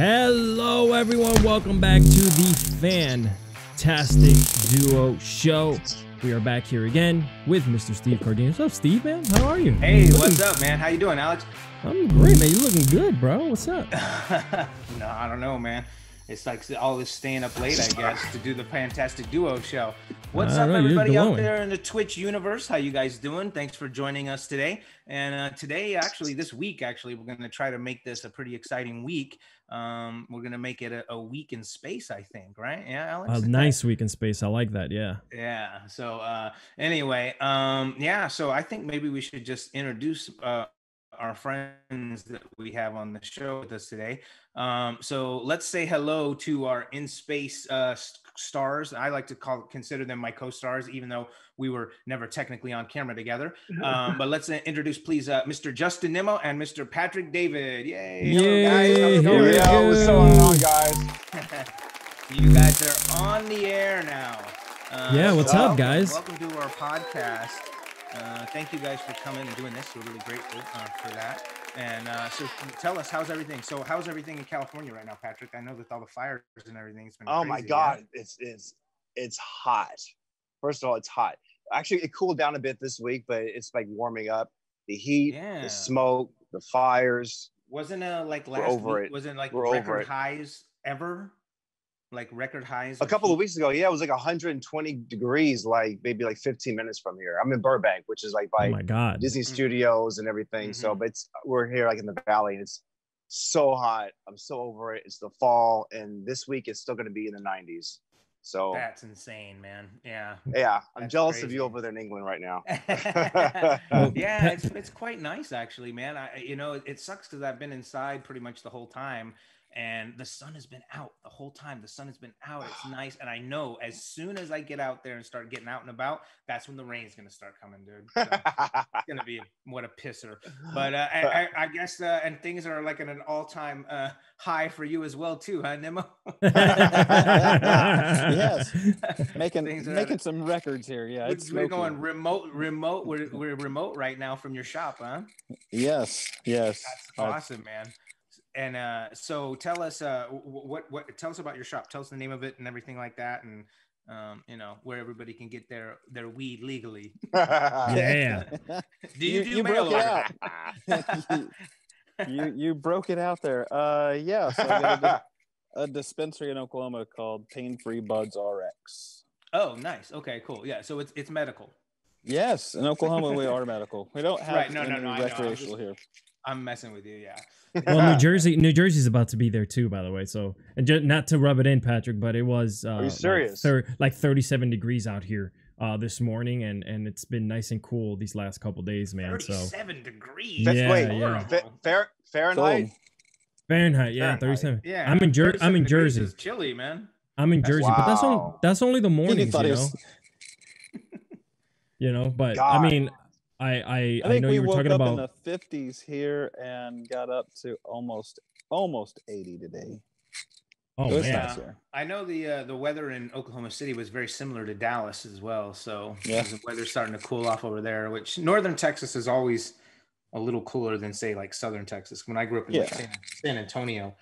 Hello, everyone. Welcome back to the Fantastic Duo Show. We are back here again with Mr. Steve Cardino. What's up, Steve, man? How are you? Hey, what's up, man? How you doing, Alex? I'm great, man. You're looking good, bro. What's up? No, I don't know, man. It's like always staying up late, I guess, to do the Fantastic Duo Show. What's up, everybody out there in the Twitch universe? How you guys doing? Thanks for joining us today. And today, actually, this week, we're going to try to make this a pretty exciting week. We're going to make it a week in space, I think, right? Yeah, Alex? A nice week in space. I like that, yeah. Yeah. So anyway, yeah, so I think maybe we should just introduce our friends that we have on the show with us today. So let's say hello to our in-space stars. I like to consider them my co-stars, even though we were never technically on camera together. But let's introduce, please, Mr. Justin Nimmo and Mr. Patrick David. Yay! Hello, guys. How's it going? Yo, what's going on, guys? You guys are on the air now. Yeah, what's up, guys? Welcome to our podcast. Thank you guys for coming and doing this. We're really grateful for that. And so tell us, how's everything? So how's everything in California right now, Patrick? I know that all the fires and everything has been crazy, my God, yeah? it's hot. First of all, it's hot. Actually, it cooled down a bit this week, but it's like warming up. The heat, the smoke, the fires. Wasn't like last week? Wasn't like record highs ever? Like record highs a couple of weeks ago. Yeah, it was like 120 degrees, like maybe like 15 minutes from here. I'm in Burbank, which is like by Disney Studios and everything. So but we're here like in the valley, and it's so hot. I'm so over it. It's the fall, and this week it's still going to be in the 90s. So that's insane, man. Yeah, I'm jealous of you over there in England right now. Yeah, it's quite nice, actually, man. It sucks because I've been inside pretty much the whole time. And the sun has been out the whole time. The sun has been out. It's nice. And I know as soon as I get out there and start getting out and about, that's when the rain's going to start coming, dude. So it's going to be what a pisser. But I guess, and things are like at an all-time high for you as well, too, huh, Nimmo? Yes. Making some records here. Yeah. We're going remote. We're remote right now from your shop, huh? Yes. That's awesome, man. And so tell us tell us about your shop. Tell us the name of it and everything like that, and where everybody can get their weed legally. Yeah. Do you broke it out? you broke it out there. Yeah. So I got a dispensary in Oklahoma called Pain Free Buds RX. Oh, nice. Okay, cool. Yeah. So it's medical. Yes, in Oklahoma we are medical. We don't have any recreational here. I'm messing with you, yeah. Well, New Jersey's about to be there too, by the way. So, and not to rub it in, Patrick, but it was Are you serious? Like 37 degrees out here this morning, and it's been nice and cool these last couple days, man. 37 degrees. Fahrenheit. Fahrenheit, yeah, 37. Yeah, I'm in Jersey. It's chilly, man. I'm in Jersey, but that's only the mornings, But God. I mean. I think know we you were woke talking up about in the 50s here and got up to almost 80 today. Oh, so man. Nice here. I know the weather in Oklahoma City was very similar to Dallas as well. So the weather's starting to cool off over there, which northern Texas is always a little cooler than, say, like southern Texas. When I grew up in San Antonio,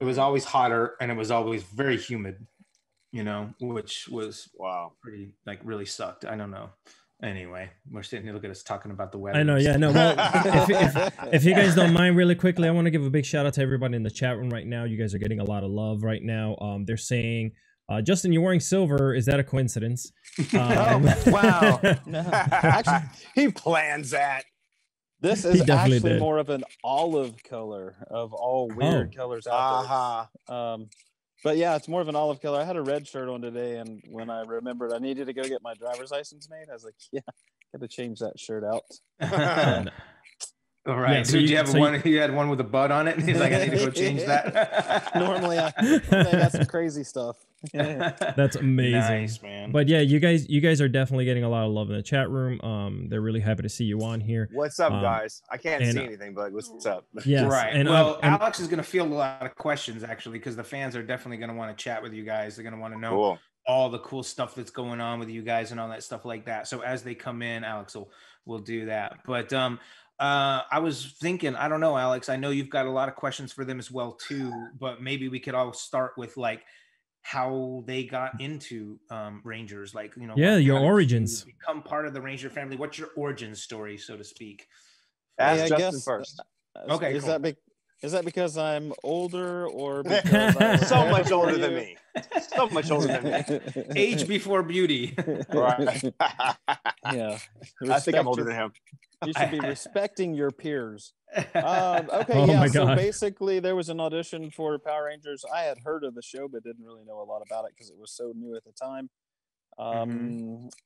it was always hotter and it was always very humid, which was pretty, like, really sucked. I don't know. Anyway, we're sitting here, look at us talking about the weather. I know, yeah, no. Well, if you guys don't mind, really quickly, I want to give a big shout out to everybody in the chat room right now. You guys are getting a lot of love right now. They're saying, Justin, you're wearing silver. Is that a coincidence? Wow. Actually, he plans that. This is actually more of an olive color of all weird colors out there. But yeah, it's more of an olive color. I had a red shirt on today, and when I remembered I needed to go get my driver's license made, I was like, yeah, got to change that shirt out. All right. Yeah, so you had one with a bud on it, and he's like, I need to go change that. Normally I got some crazy stuff. That's amazing. Nice, man. But yeah, you guys are definitely getting a lot of love in the chat room. They're really happy to see you on here. What's up, guys? I can't see anything, but what's up? Yeah, right. And Alex is going to field a lot of questions, actually, because the fans are definitely going to want to chat with you guys. They're going to want to know all the cool stuff that's going on with you guys and all that stuff like that. So as they come in, Alex will do that. But I was thinking, I don't know, Alex, I know you've got a lot of questions for them as well too, but maybe we could all start with like how they got into Rangers, like, you know, your origins, become part of the Ranger family. What's your origin story, so to speak? Ask Justin first. Okay, is that because I'm older, or because so much older than me? So much older than me. Age before beauty. Right. Yeah. I think I'm older than him. You should be respecting your peers. Okay, so basically there was an audition for Power Rangers. I had heard of the show, but didn't really know a lot about it because it was so new at the time.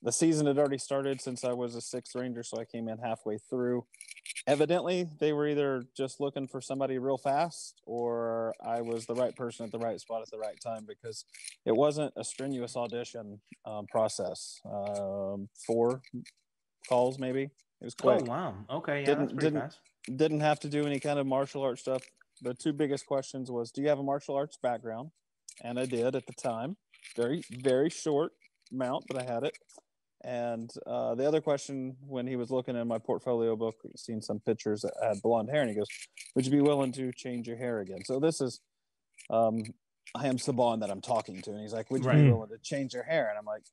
The season had already started since I was a 6th Ranger, so I came in halfway through. Evidently, they were either just looking for somebody real fast, or I was the right person at the right spot at the right time, because it wasn't a strenuous audition process. 4 calls, maybe. It was quick. Oh, wow. Okay, yeah, that's pretty fast. Didn't have to do any kind of martial arts stuff. The 2 biggest questions was, do you have a martial arts background? And I did at the time. Very, very short amount, but I had it. And the other question, when he was looking in my portfolio book, seen some pictures that had blonde hair, and he goes, would you be willing to change your hair again? So this is I am Saban that I'm talking to, and he's like, would you be willing to change your hair? And I'm like,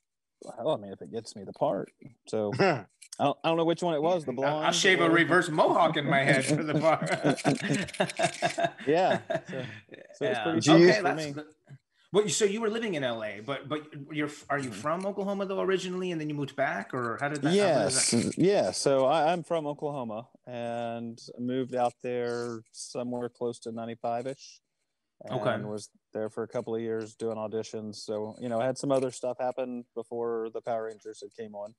well, I mean, if it gets me the part. So I don't know which one it was, the blonde. I'll shave a reverse mohawk in my head for the part. Yeah. So it's pretty cheap for me. Well, so you were living in LA, but are you from Oklahoma though originally, and then you moved back, or how did that? Yeah. So I'm from Oklahoma and moved out there somewhere close to 95-ish. And was there for a couple of years doing auditions. So, you know, I had some other stuff happen before the Power Rangers had came on.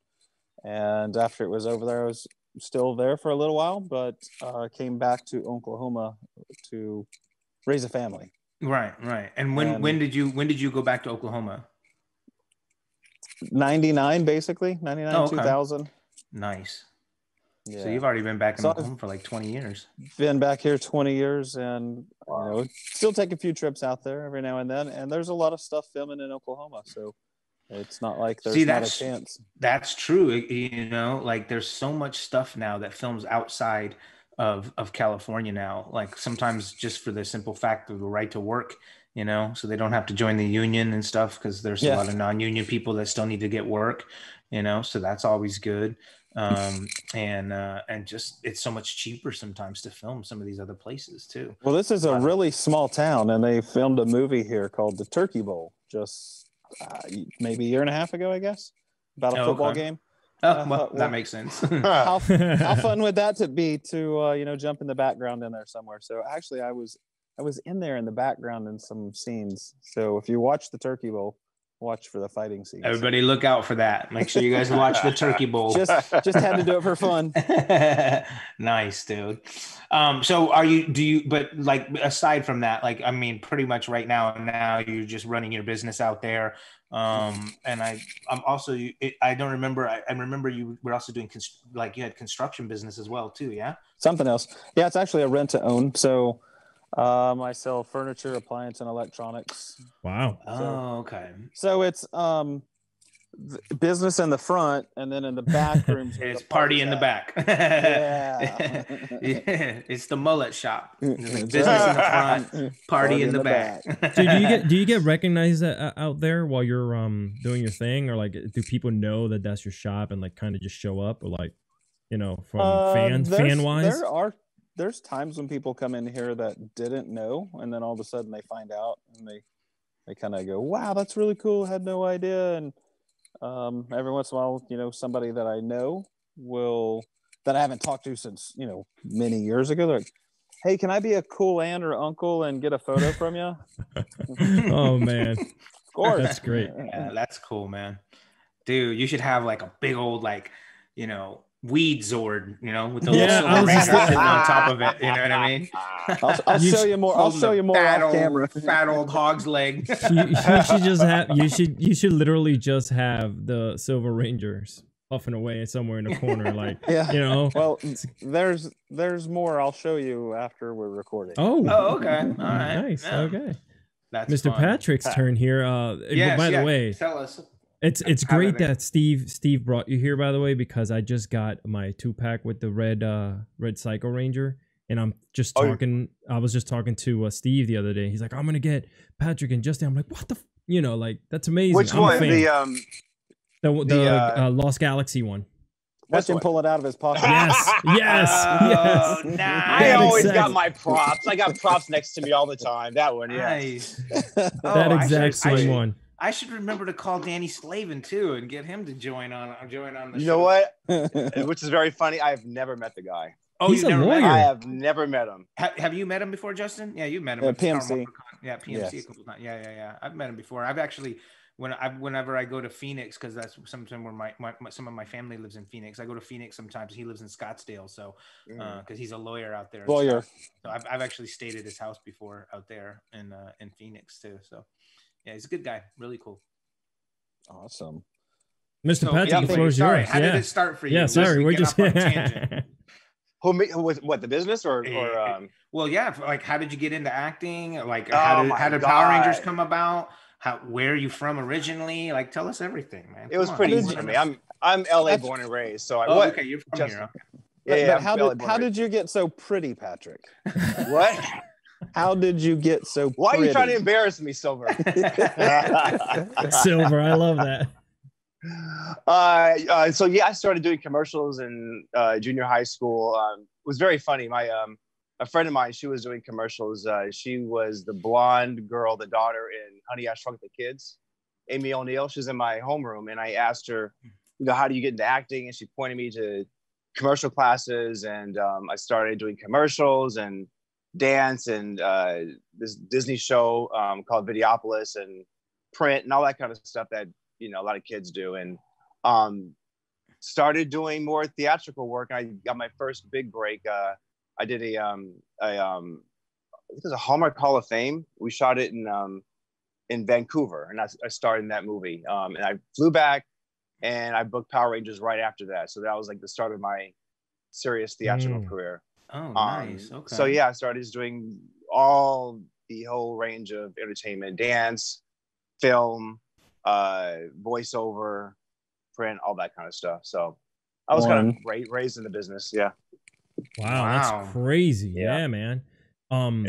And after it was over there, I was still there for a little while, but came back to Oklahoma to raise a family. Right. And when did you go back to Oklahoma? 99, basically. 99, 2000. Nice. Yeah. So you've already been back in Oklahoma for like 20 years. Been back here 20 years, and you know, still take a few trips out there every now and then. And there's a lot of stuff filming in Oklahoma, so it's not like there's not a chance. That's true. You know, like there's so much stuff now that films outside of California now. Like sometimes just for the simple fact of the right to work, you know, so they don't have to join the union and stuff, because there's a lot of non-union people that still need to get work, you know, so that's always good. And just it's so much cheaper sometimes to film some of these other places too. Well, this is a really small town, and they filmed a movie here called The Turkey Bowl just maybe a year and a half ago, I guess, about a football game. Well, that makes sense. how fun would that be to you know, jump in the background in there somewhere? So actually, I was in there in the background in some scenes. So if you watch The Turkey Bowl, watch for the fighting scenes. Everybody look out for that. Make sure you guys watch The Turkey Bowl. Just had to do it for fun. Nice, dude. So but like aside from that, like, I mean, pretty much right now you're just running your business out there. And I'm also, I don't remember. I remember you were also doing you had construction business as well too. Yeah. Something else. Yeah. It's actually a rent to own. So I sell furniture, appliance, and electronics. Wow. Okay. So it's business in the front, and then in the back rooms it's party in the back. Yeah. It's the mullet shop. Business in the front, party in the back. Dude, do you get recognized out there while you're doing your thing, or like do people know that that's your shop and like kind of just show up, or like, you know, from fan wise? There's times when people come in here that didn't know, and then all of a sudden they find out, and they kind of go, wow, that's really cool, had no idea. And every once in a while, you know, somebody that I know that I haven't talked to since, you know, many years ago, they're like, hey, can I be a cool aunt or uncle and get a photo from you? Oh man, of course. That's great. Yeah, that's cool, man. Dude, you should have like a big old, like, you know, weed Zord, you know, with the little Ranger sitting on top of it. You know what I mean? I'll show you more. I'll show you more off camera. Fat old hog's leg. You should literally just have the Silver Rangers puffing away somewhere in the corner, like, you know. Well, there's more. I'll show you after we're recording. Oh, okay, all right, nice. Yeah. Okay. That's Mr. fun. Patrick's turn here. Yes, by the way, tell us. It's great that Steve brought you here, by the way, because I just got my 2-pack with the red Psycho Ranger, and I'm just talking. I was just talking to Steve the other day. He's like, I'm gonna get Patrick and Justin. I'm like, what the, like that's amazing. Which one? The Lost Galaxy one. Watch him pull it out of his pocket. Yes. Oh, nice. I always got my props. I got props next to me all the time. That one, yeah. Nice. That exact same one. I should remember to call Danny Slavin too and get him to join on the show. You know what? Which is very funny. I have never met the guy. Oh, he's a lawyer. I have never met him. Have you met him before, Justin? Yeah, you met him. At PMC. Yeah, PMC Yes. a couple times. Yeah. I've met him before. I've actually, whenever I go to Phoenix, because that's sometimes where some of my family lives in Phoenix. I go to Phoenix sometimes. He lives in Scottsdale, so because he's a lawyer out there. Lawyer. So I've actually stayed at his house before out there in Phoenix too. So yeah, he's a good guy. Really cool. Awesome. Mr. Patrick, the floor is yours. How did it start for you? Yeah, sorry, we're just on a tangent. What, the business or well, yeah, like how did you get into acting? Like how did Power Rangers come about? Where are you from originally? Like tell us everything, man. It was pretty easy for me. I'm LA born and raised, so okay, you're from here. Okay. Yeah, but how did you get so pretty, Patrick? What? How did you get so pretty? Why are you trying to embarrass me, Silver? Silver, I love that. So yeah, I started doing commercials in junior high school. It was very funny. A friend of mine, she was doing commercials. She was the blonde girl, the daughter in Honey, I Shrunk the Kids, Amy O'Neill. She's in my homeroom, and I asked her, how do you get into acting? And she pointed me to commercial classes, and I started doing commercials and dance and this Disney show called Videopolis and print and all that kind of stuff that a lot of kids do, and started doing more theatrical work. I got my first big break. I did I think it was a Hallmark Hall of Fame. We shot it in Vancouver, and I starred in that movie. And I flew back, and I booked Power Rangers right after that. So that was like the start of my serious theatrical career. Oh, nice. Okay. So yeah, I started just doing the whole range of entertainment, dance, film, voiceover, print, all that kind of stuff. So I was kind of raised in the business. Yeah. Wow, that's crazy. Yeah, man. And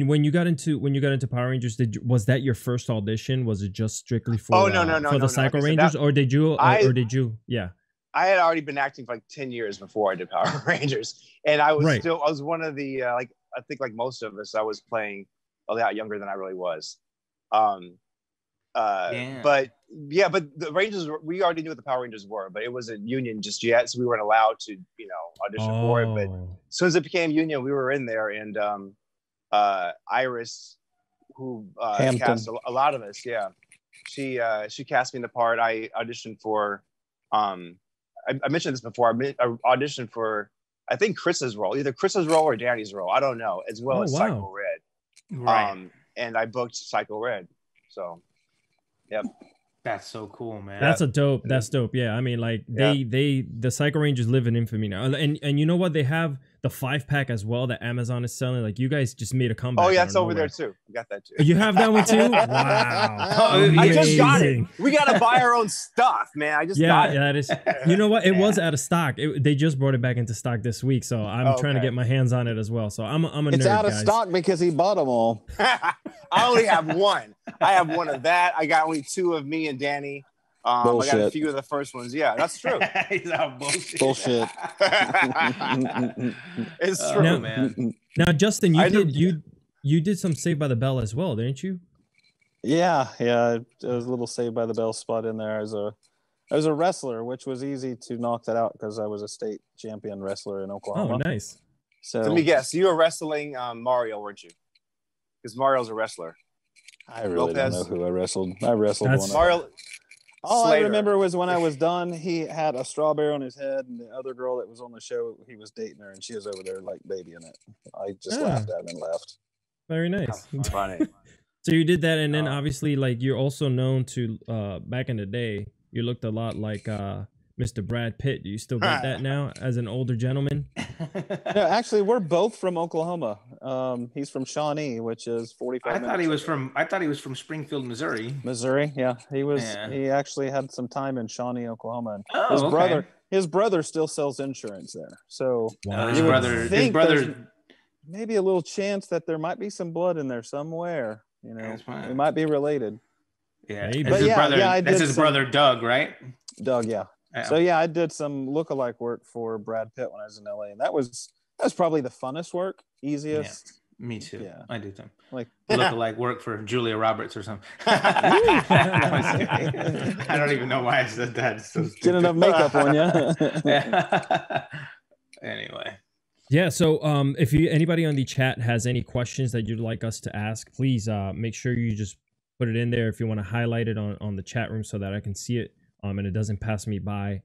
when you got into Power Rangers, was that your first audition? Was it just strictly for the Psycho Rangers, or did you? Yeah. I had already been acting for like 10 years before I did Power Rangers, and I was I was one of the I think like most of us, I was playing a lot younger than I really was. But the Rangers, we already knew what the Power Rangers were, but it wasn't union just yet, so we weren't allowed to audition for it. But as soon as it became union, we were in there, and Iris, who cast a lot of us, she cast me in the part. I auditioned for I mentioned this before. I auditioned for, I think, Chris's role, either Chris's role or Danny's role, I don't know, as well as Psycho Red. Right. And I booked Psycho Red. So yep. That's so cool, man. That's dope. Yeah. I mean, like the Psycho Rangers live in infamy now. And you know what? They have the 5-pack as well that Amazon is selling. Like you guys just made a comeback. Oh yeah, it's over there too. I got that too. You have that one too? Wow. I just got it. We gotta buy our own stuff, man. I just got it. Yeah, that is. You know what? It was out of stock. They just brought it back into stock this week, so I'm trying to get my hands on it as well. So I'm a nerd. It's out of stock because he bought them all. I only have one. I have one of that. I got only 2 of me and Danny. I got a few of the first ones. Yeah, that's true. He's all bullshit. Bullshit. It's true, man. Now, Justin, you did some Saved by the Bell as well, didn't you? Yeah. There was a little Saved by the Bell spot in there. I was a wrestler, which was easy to knock that out because I was a state champion wrestler in Oklahoma. Oh, nice. So let me guess, you were wrestling Mario, weren't you? Because Mario's a wrestler. I really don't know who I wrestled. I wrestled one. Mario. All I remember was when I was done, he had a strawberry on his head, and the other girl that was on the show, he was dating her, and she was over there like babying it. I just laughed at him and left. Very nice. Funny. So you did that, and then obviously, like, you're also known to back in the day, you looked a lot like Mr. Brad Pitt. Do you still get that now as an older gentleman? No, actually, we're both from Oklahoma. He's from Shawnee, which is 45 minutes. I thought he was from Springfield, Missouri. Missouri, yeah. He actually had some time in Shawnee, Oklahoma. And his brother still sells insurance there. So his brother maybe a little chance that there might be some blood in there somewhere. You know, we might be related. Yeah, that's his brother Doug, right? Doug, yeah. So I did some lookalike work for Brad Pitt when I was in LA, and that was probably the funnest work, easiest. Yeah, me too. Yeah, I did them like lookalike work for Julia Roberts or something. I don't even know why I said that. It's so get enough makeup on you. Anyway. Yeah, so if anybody on the chat has any questions that you'd like us to ask, please make sure you just put it in there if you want to highlight it on the chat room so that I can see it and it doesn't pass me by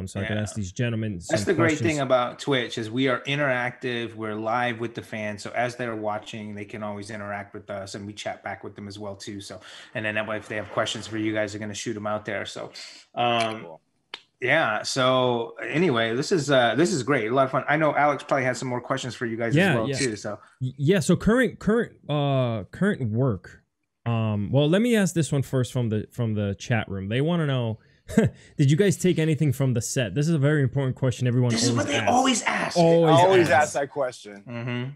so I can ask these gentlemen some That's the questions. Great thing about Twitch is we are interactive. We're live with the fans. So as they're watching, they can always interact with us and we chat back with them as well too. So, and then that way, if they have questions for you guys, are going to shoot them out there. So, cool. Yeah. So anyway, this is great. A lot of fun. I know Alex probably has some more questions for you guys as well too. So So current work. Well, let me ask this one first from the chat room. They want to know, did you guys take anything from the set? This is a very important question. Everyone. This is what they always ask. Always ask that question. Mm-hmm.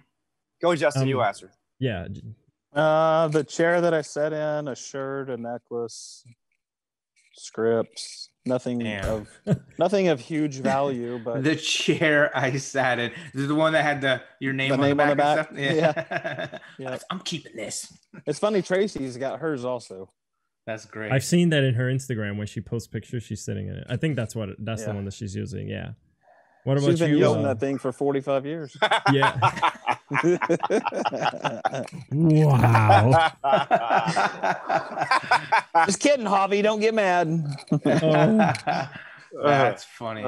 Go, Justin. You answer. Yeah. The chair that I sat in, a shirt, a necklace, scripts. Nothing of huge value, but the chair I sat in. This is the one that had your name on the back. And stuff? Yeah. I'm keeping this. It's funny. Tracy's got hers also. That's great. I've seen that in her Instagram when she posts pictures. She's sitting in it. I think that's the one that she's using. Yeah. What about you? She's been using that thing for 45 years. Yeah. Wow. Just kidding, Javi. Don't get mad. That's funny.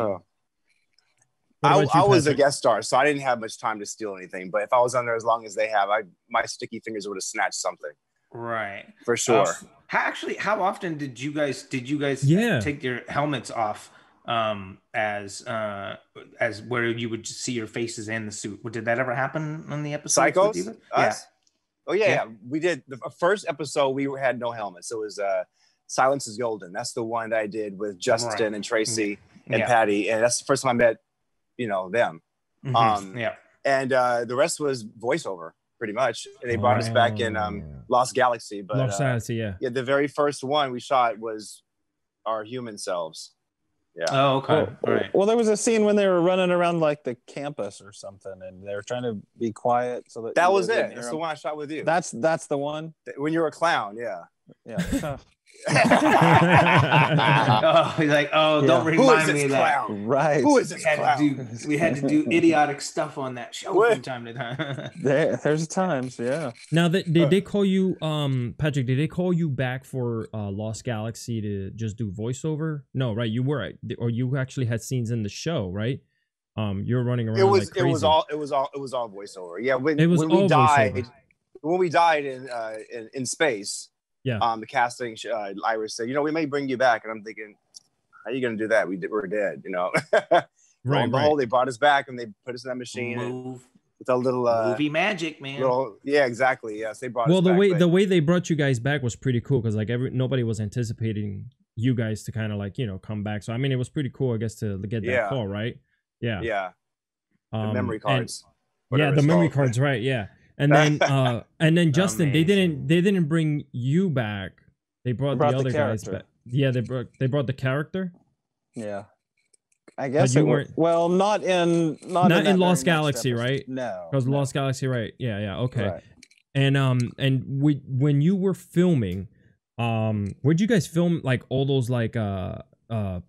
I was a guest star, so I didn't have much time to steal anything. But if I was on there as long as they have, my sticky fingers would have snatched something. Right. For sure. How often did you guys take your helmets off? As where you would see your faces in the suit. Did that ever happen on the episode? Psychos? Yeah. Oh yeah. We did the first episode. We had no helmets. It was Silence is Golden. That's the one that I did with Justin and Tracy and Patty, and that's the first time I met, them. Mm-hmm. And the rest was voiceover, pretty much. And they brought us back in Lost Galaxy, but Lost Galaxy, yeah. The very first one we shot was our human selves. Yeah. Oh, okay. All right. Well, there was a scene when they were running around like the campus or something, and they were trying to be quiet so that was it. That's the one I shot with you. That's the one. When you're a clown, yeah. Yeah. He's like, don't remind me of that. Clown? Right. Who is this clown? We had to do idiotic stuff on that show from time to time. There's times, yeah. Now, did they call you, Patrick? Did they call you back for Lost Galaxy to just do voiceover? No, right? You were, or you actually had scenes in the show, right? You were running around. It was all voiceover. Yeah. When we died in space. Yeah. The casting, Iris said, we may bring you back, and I'm thinking, how are you going to do that? We're dead, Right. They brought us back and they put us in that machine with a little movie magic, man. Yeah, exactly. Yes, they brought us back. Well, the way they brought you guys back was pretty cool because nobody was anticipating you guys to kind of come back. So I mean, it was pretty cool, I guess, to get that call, right? Yeah. Yeah. The memory cards. The memory cards, right? Yeah. And then Justin, they didn't bring you back. They brought the other guys back. Yeah, they brought the character. Yeah, I guess you weren't. Well, not in Lost Galaxy, right? No, because Lost Galaxy, right? Yeah. Okay. Right. And when you were filming, where'd you guys film like all those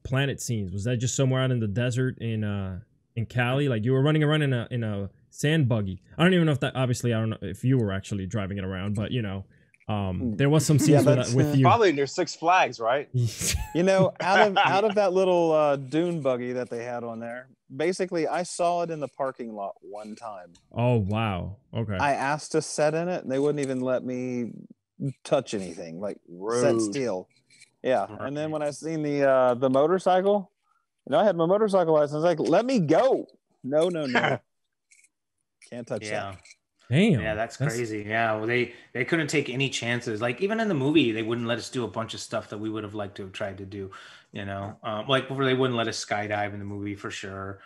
planet scenes? Was that just somewhere out in the desert in Cali? Like you were running around in a sand buggy. I don't even know if that. Obviously, I don't know if you were actually driving it around, but there was some scenes with you. Probably near Six Flags, right? Out of that little dune buggy that they had on there. Basically, I saw it in the parking lot one time. Oh wow! Okay. I asked to set in it, and they wouldn't even let me touch anything. Like set still. Yeah, and then when I seen the motorcycle, I had my motorcycle license. Like, let me go. No. Can't touch that. Damn. Yeah, that's crazy. Yeah, well, they couldn't take any chances. Like even in the movie, they wouldn't let us do a bunch of stuff that we would have liked to have tried to do. Like before, they wouldn't let us skydive in the movie for sure.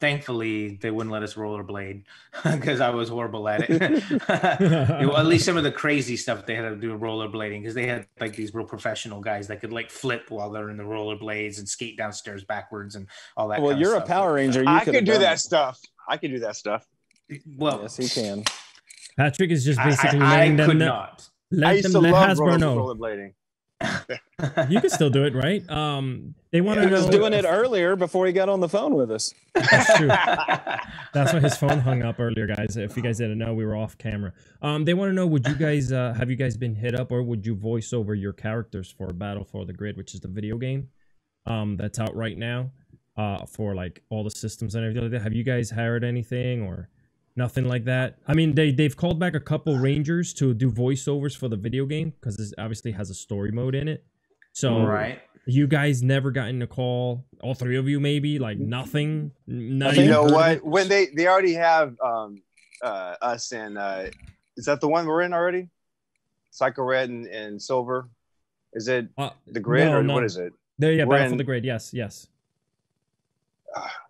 Thankfully, they wouldn't let us rollerblade because I was horrible at it. At least some of the crazy stuff they had to do rollerblading because they had like these real professional guys that could like flip while they're in the rollerblades and skate downstairs backwards and all that. Well, you're a Power Ranger. I could do that stuff. I could do that stuff. Well, yes, he can. Patrick is just basically letting them know. I used to love rollerblading. You can still do it, right? They want to know. He was doing it earlier before he got on the phone with us. That's true. That's why his phone hung up earlier, guys. If you guys didn't know, we were off camera. They want to know: would you guys have you guys been hit up, or would you voice over your characters for Battle for the Grid, which is the video game that's out right now for like all the systems and everything like that? Have you guys heard anything or? Nothing like that. I mean, they've called back a couple Rangers to do voiceovers for the video game because this obviously has a story mode in it. So you guys never gotten a call. All three of you, maybe like nothing. You know what? When they already have us in. Is that the one we're in already? Psycho Red and Silver. Is it the Grid or what is it? Yeah, Battle for the Grid. Yes.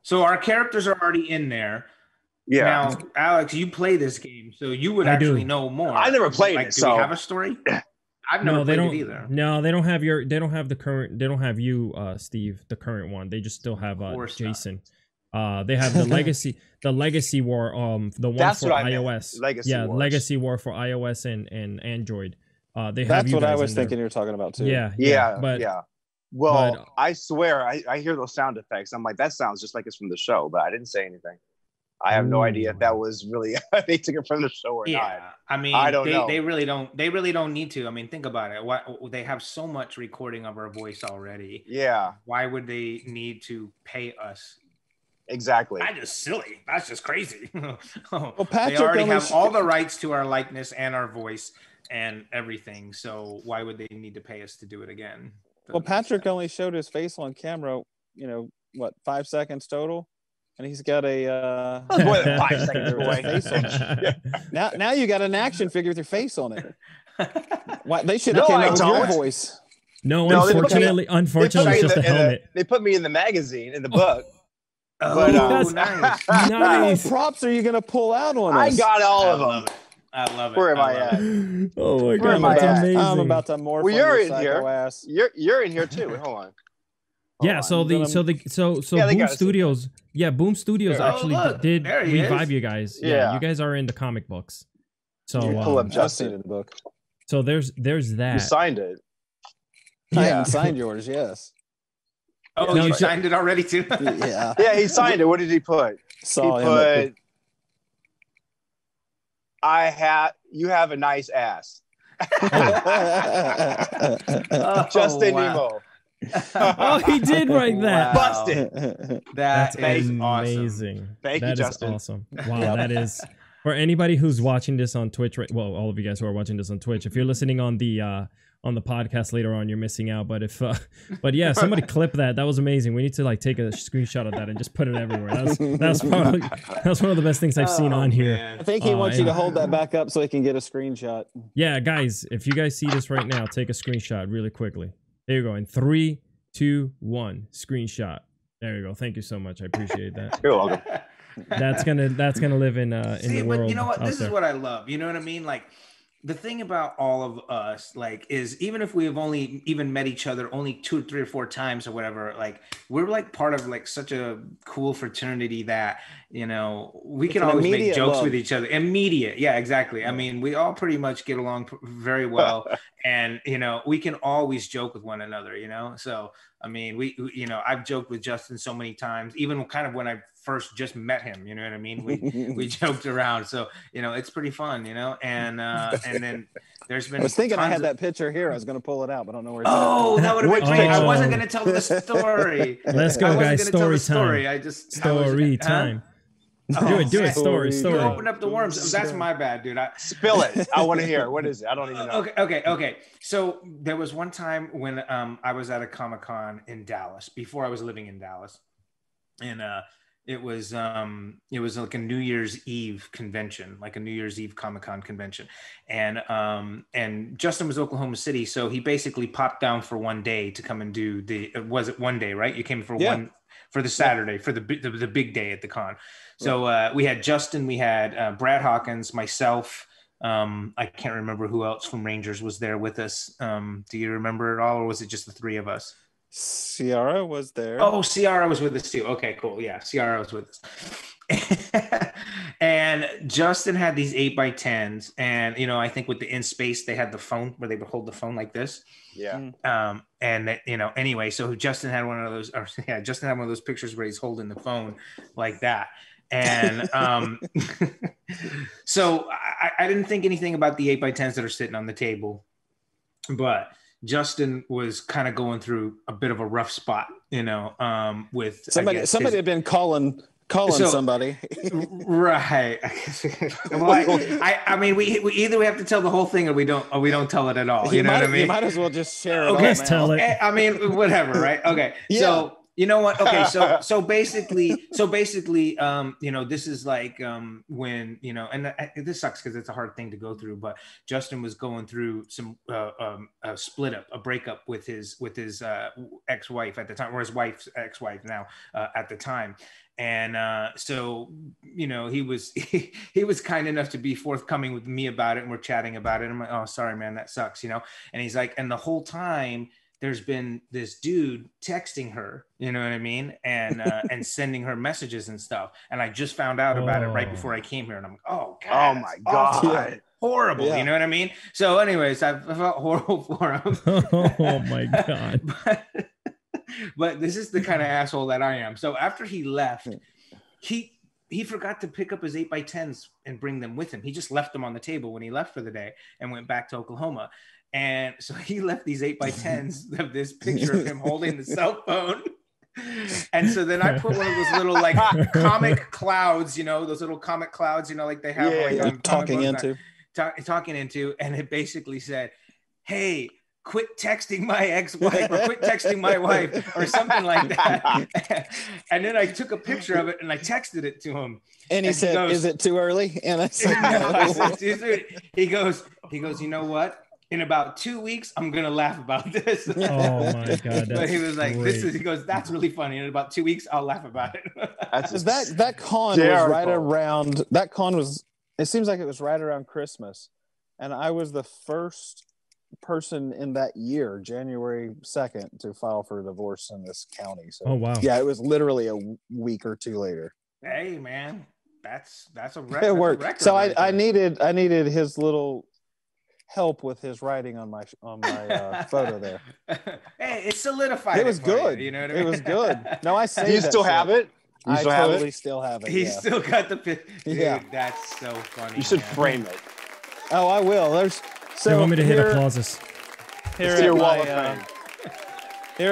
So our characters are already in there. Yeah. Now, Alex, you play this game, so you would actually know more. I never played it. Do we have a story? I've never played it either. No, they don't have They don't have the current. They don't have you, Steve, the current one. They just still have Jason. They have the legacy. The Legacy War. The one That's for iOS. Legacy War for iOS and Android. They have. That's what I was thinking you were talking about too. Yeah. Well, I swear, I hear those sound effects. I'm like, that sounds just like it's from the show, but I didn't say anything. I have no idea if that was really they took it from the show or not. I mean, I don't know. They really don't need to. I mean, think about it. They have so much recording of our voice already. Yeah. Why would they need to pay us? Exactly. That's just silly. That's just crazy. Well, Patrick, they already have all the rights to our likeness and our voice and everything. So why would they need to pay us to do it again? Well, Patrick only showed his face on camera. 5 seconds total. And he's got a more than 5 seconds away. Face on it. Now you got an action figure with your face on it. They should have came out with your voice. No, unfortunately, it's just a helmet. They put me in the magazine in the book. That's nice. What props are you gonna pull out on us? I got all of them. I love it. Where am I at? Oh my god, that's amazing. I'm about to morph. Well, you're in here. Ass. You're in here too. Hold on. Yeah, Boom Studios. Yeah, Boom Studios actually did revive you guys. Yeah, you guys are in the comic books. So pull up Justin in the book. So there's that. You signed it. I signed yours. Yes. Oh, no, you signed it already too. Yeah. Yeah, he signed it. What did he put? You have a nice ass. Justin Nimmo. Oh, he did write that. Busted. That's amazing. Awesome. Thank you, Justin. That is awesome. Wow, that is for anybody who's watching this on Twitch. Well, all of you guys who are watching this on Twitch. If you're listening on the podcast later on, you're missing out. But but yeah, somebody clip that. That was amazing. We need to take a screenshot of that and just put it everywhere. That's one of the best things I've seen on here. Man. I think he wants you to hold that back up so he can get a screenshot. Yeah, guys, if you guys see this right now, take a screenshot really quickly. There you go. In 3, 2, 1, screenshot. There you go. Thank you so much. I appreciate that. You're welcome. That's gonna live in the world. But you know what? This is what I love. You know what I mean? Like the thing about all of us, is even if we have only even met each other only 2, 3, or 4 times or whatever, we're part of such a cool fraternity that we can always make jokes with each other. Immediate, yeah, exactly. I mean, we all pretty much get along very well, and we can always joke with one another. So I mean, we I've joked with Justin so many times, even kind of when I first just met him. You know what I mean? We joked around, so it's pretty fun. And then there's been. I was thinking I had that picture here. I was going to pull it out, but I don't know where. That would have been great. I wasn't going to tell the story. Let's go, guys. Story time. I just story time. Do it. Story. You opened up the worms. That's my bad, dude. Spill it. I want to hear. What is it? I don't even know. Okay. So there was one time when I was at a Comic-Con in Dallas before I was living in Dallas, and it was like a New Year's Eve convention, like a New Year's Eve Comic-Con convention, and Justin was Oklahoma City, so he basically popped down for one day to come and do was it one day, right? You came for for the Saturday for the big day at the con. So we had Justin, we had Brad Hawkins, myself. I can't remember who else from Rangers was there with us. Do you remember it all, or was it just the three of us? Ciara was there. Oh, Ciara was with us too. Okay, cool. Yeah, Ciara was with us. And Justin had these 8x10s, and I think with the in space they had the phone where they would hold the phone like this. Yeah. And anyway, so Justin had one of those. Justin had one of those pictures where he's holding the phone like that. And so I didn't think anything about the 8x10s that are sitting on the table, but Justin was kind of going through a bit of a rough spot, with somebody had been calling somebody. Right. Well, I mean, we either we have to tell the whole thing or we don't tell it at all. You know what I mean? You might as well just share it. Okay, all tell it. I mean, whatever, right? Okay. Yeah. So you know what? Okay, so basically, this is like when and this sucks because it's a hard thing to go through. But Justin was going through some a split up, a breakup with his ex-wife at the time, or his wife's ex-wife now at the time. And so he was kind enough to be forthcoming with me about it, and we're chatting about it. I'm like, oh, sorry, man, that sucks, And he's like, and the whole time there's been this dude texting her, you know what I mean, and sending her messages and stuff. And I just found out about it right before I came here, and I'm like, oh God, oh my God, yeah. Horrible, you know what I mean? So, anyways, I felt horrible for him. Oh my God. But this is the kind of asshole that I am. So after he left, he forgot to pick up his 8x10s and bring them with him. He just left them on the table when he left for the day and went back to Oklahoma. And so he left these 8x10s of this picture of him holding the cell phone. And so then I put one of those little like comic clouds, those little comic clouds, like they have talking into, and it basically said, hey, quit texting my ex-wife or quit texting my wife or something like that. And then I took a picture of it and I texted it to him. And he said, goes, is it too early? And I said, no. He goes, you know what? In about 2 weeks, I'm going to laugh about this. Oh my God. But he was like, he goes, that's really funny. In about 2 weeks, I'll laugh about it. that con was right around, it seems like it was right around Christmas. And I was the first person in that year, January 2nd, to file for divorce in this county. So, oh wow, yeah, it was literally a week or two later. Hey man, that's a record. It worked. So I needed his little help with his writing on my photo there. Hey, it solidified. It was good. You know what I mean? It was good. No, I say you still have it. I totally still have it. He still got the picture. Yeah, that's so funny. You should frame it. Oh, I will. There's. So you want me to hit applauses? Here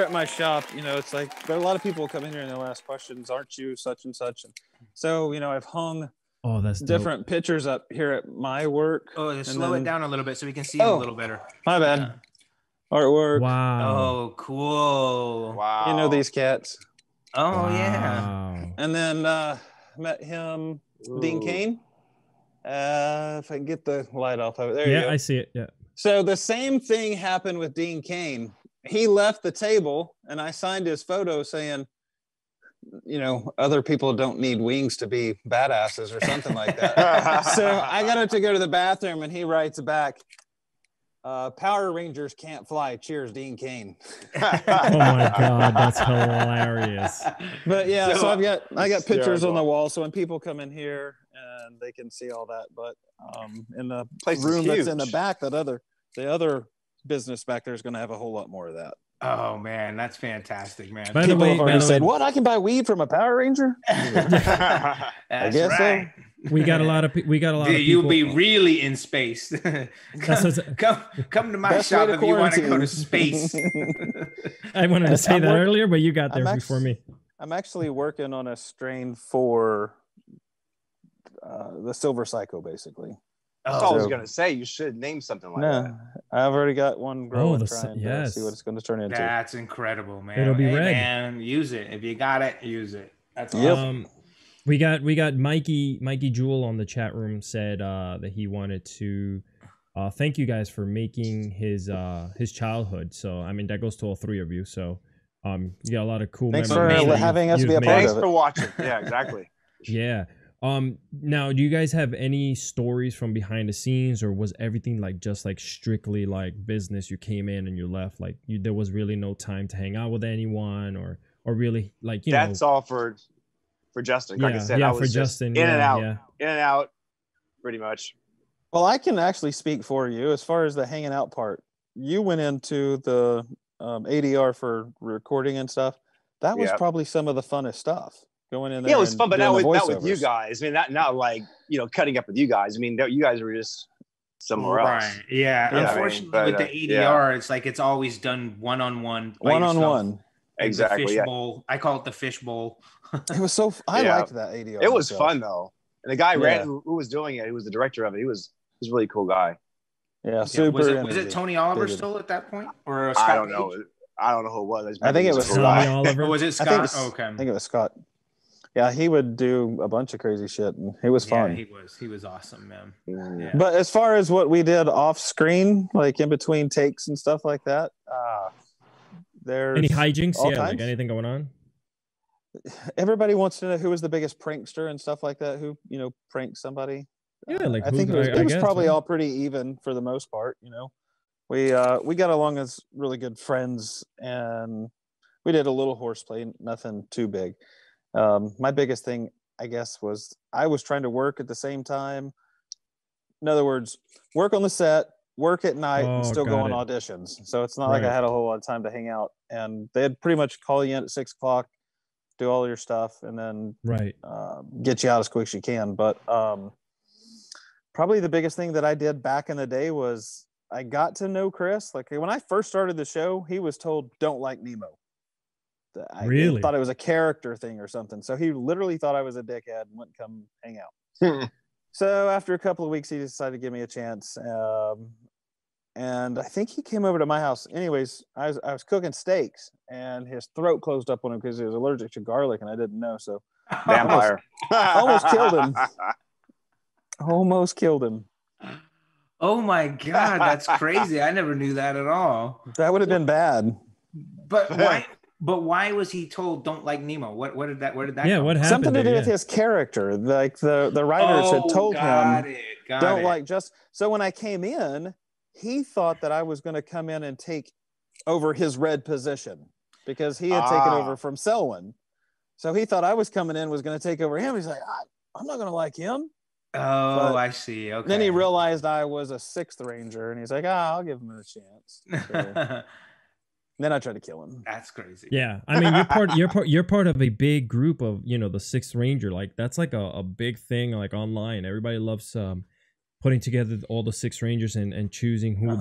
at my shop, it's like there are a lot of people come in here and they'll ask questions. Aren't you such and such? And so, I've hung that's different pictures up here at my work. Oh, slow it down a little bit so we can see it a little better. My bad. Artwork. Wow. Oh, cool. Wow. These cats. Oh, wow. Yeah. And then met him, Dean Cain. If I can get the light off of it. There you go. Yeah, I see it. Yeah. So the same thing happened with Dean Cain. He left the table and I signed his photo saying, other people don't need wings to be badasses or something like that. So I got to go to the bathroom and he writes back, Power Rangers can't fly. Cheers, Dean Cain. Oh my God, that's hilarious. But yeah, so I got pictures on the wall. So when people come in here and they can see all that, but in the room that's in the back, the other business back there is going to have a whole lot more of that. Oh man, that's fantastic, man. By the way, what? I can buy weed from a Power Ranger? I guess right. So. We got a lot of people. You'll be really in space. come to my shop if you want to go to space. I wanted to say that earlier, but you got there before me. I'm actually working on a strain for the Silver Psycho, basically. That's all I was gonna say. You should name something like that. I've already got one growing, trying to yes. see what it's going to turn into. That's incredible, man. It'll be red. Man, use it. If you got it, use it. That's awesome. We got Mikey Jewel on the chat room said that he wanted to thank you guys for making his childhood. So I mean that goes to all three of you. So you got a lot of cool Thanks memories. for having us be a part of it. Thanks for watching. Yeah, exactly. Yeah. Now, do you guys have any stories from behind the scenes, or was everything like just like strictly like business? You came in and you left, like there was really no time to hang out with anyone, or really like you know. That's all for Justin. Like I said, I was for Justin, in and out, pretty much. Well, I can actually speak for you as far as the hanging out part. You went into the ADR for recording and stuff. That was probably some of the funnest stuff. Going in there, yeah, it was fun, but not with you guys. I mean, not like cutting up with you guys. I mean, you guys were just somewhere else. Right? Yeah. Unfortunately, with the ADR, it's like it's always done one-on-one. One-on-one. Exactly. The fish bowl. I call it the fish bowl. It was so. I liked that ADR. It was fun though, and the guy who was doing it, who was the director of it, he was a really cool guy. Yeah, super. Was it Tony Oliver still at that point, or Scott I don't know. I don't know who it was. I think it was Tony Oliver. Or was it Scott? Okay. I think it was Scott. Yeah, he would do a bunch of crazy shit, and it was fun. Yeah, he was awesome, man. Yeah. But as far as what we did off screen, like in between takes and stuff like that, there's any hijinks? Like anything going on? Everybody wants to know who was the biggest prankster and stuff like that. Who pranked somebody? Yeah, like I think it was probably all pretty even for the most part. We got along as really good friends, and we did a little horseplay, nothing too big. My biggest thing, I guess, was I was trying to work at the same time. In other words, work on the set, work at night, and still go on auditions. So it's not like I had a whole lot of time to hang out. And they'd pretty much call you in at 6 o'clock, do all your stuff, and then get you out as quick as you can. But probably the biggest thing that I did back in the day was I got to know Chris. Like when I first started the show, he was told, "Don't like Nemo." I thought it was a character thing or something. So he literally thought I was a dickhead and wouldn't come hang out. So after a couple of weeks, he decided to give me a chance. And I think he came over to my house. Anyways, I was cooking steaks, and his throat closed up on him because he was allergic to garlic, and I didn't know. So vampire almost killed him. Almost killed him. Oh my God, that's crazy! I never knew that at all. That would have been bad. But why? But why was he told don't like Nemo? Where did that what happened? Something to do with his character. Like the writers had told him don't like just. So when I came in, he thought that I was going to come in and take over his red position because he had taken over from Selwyn. So he thought I was coming in, was going to take over him. He's like, I'm not going to like him. Oh, I see. Okay. Then he realized I was a 6th Ranger, and he's like, I'll give him a chance. So, then I tried to kill him. That's crazy. Yeah, I mean, you're part of a big group of the 6th Ranger. Like that's like a big thing. Like online, everybody loves putting together all the 6 Rangers and choosing who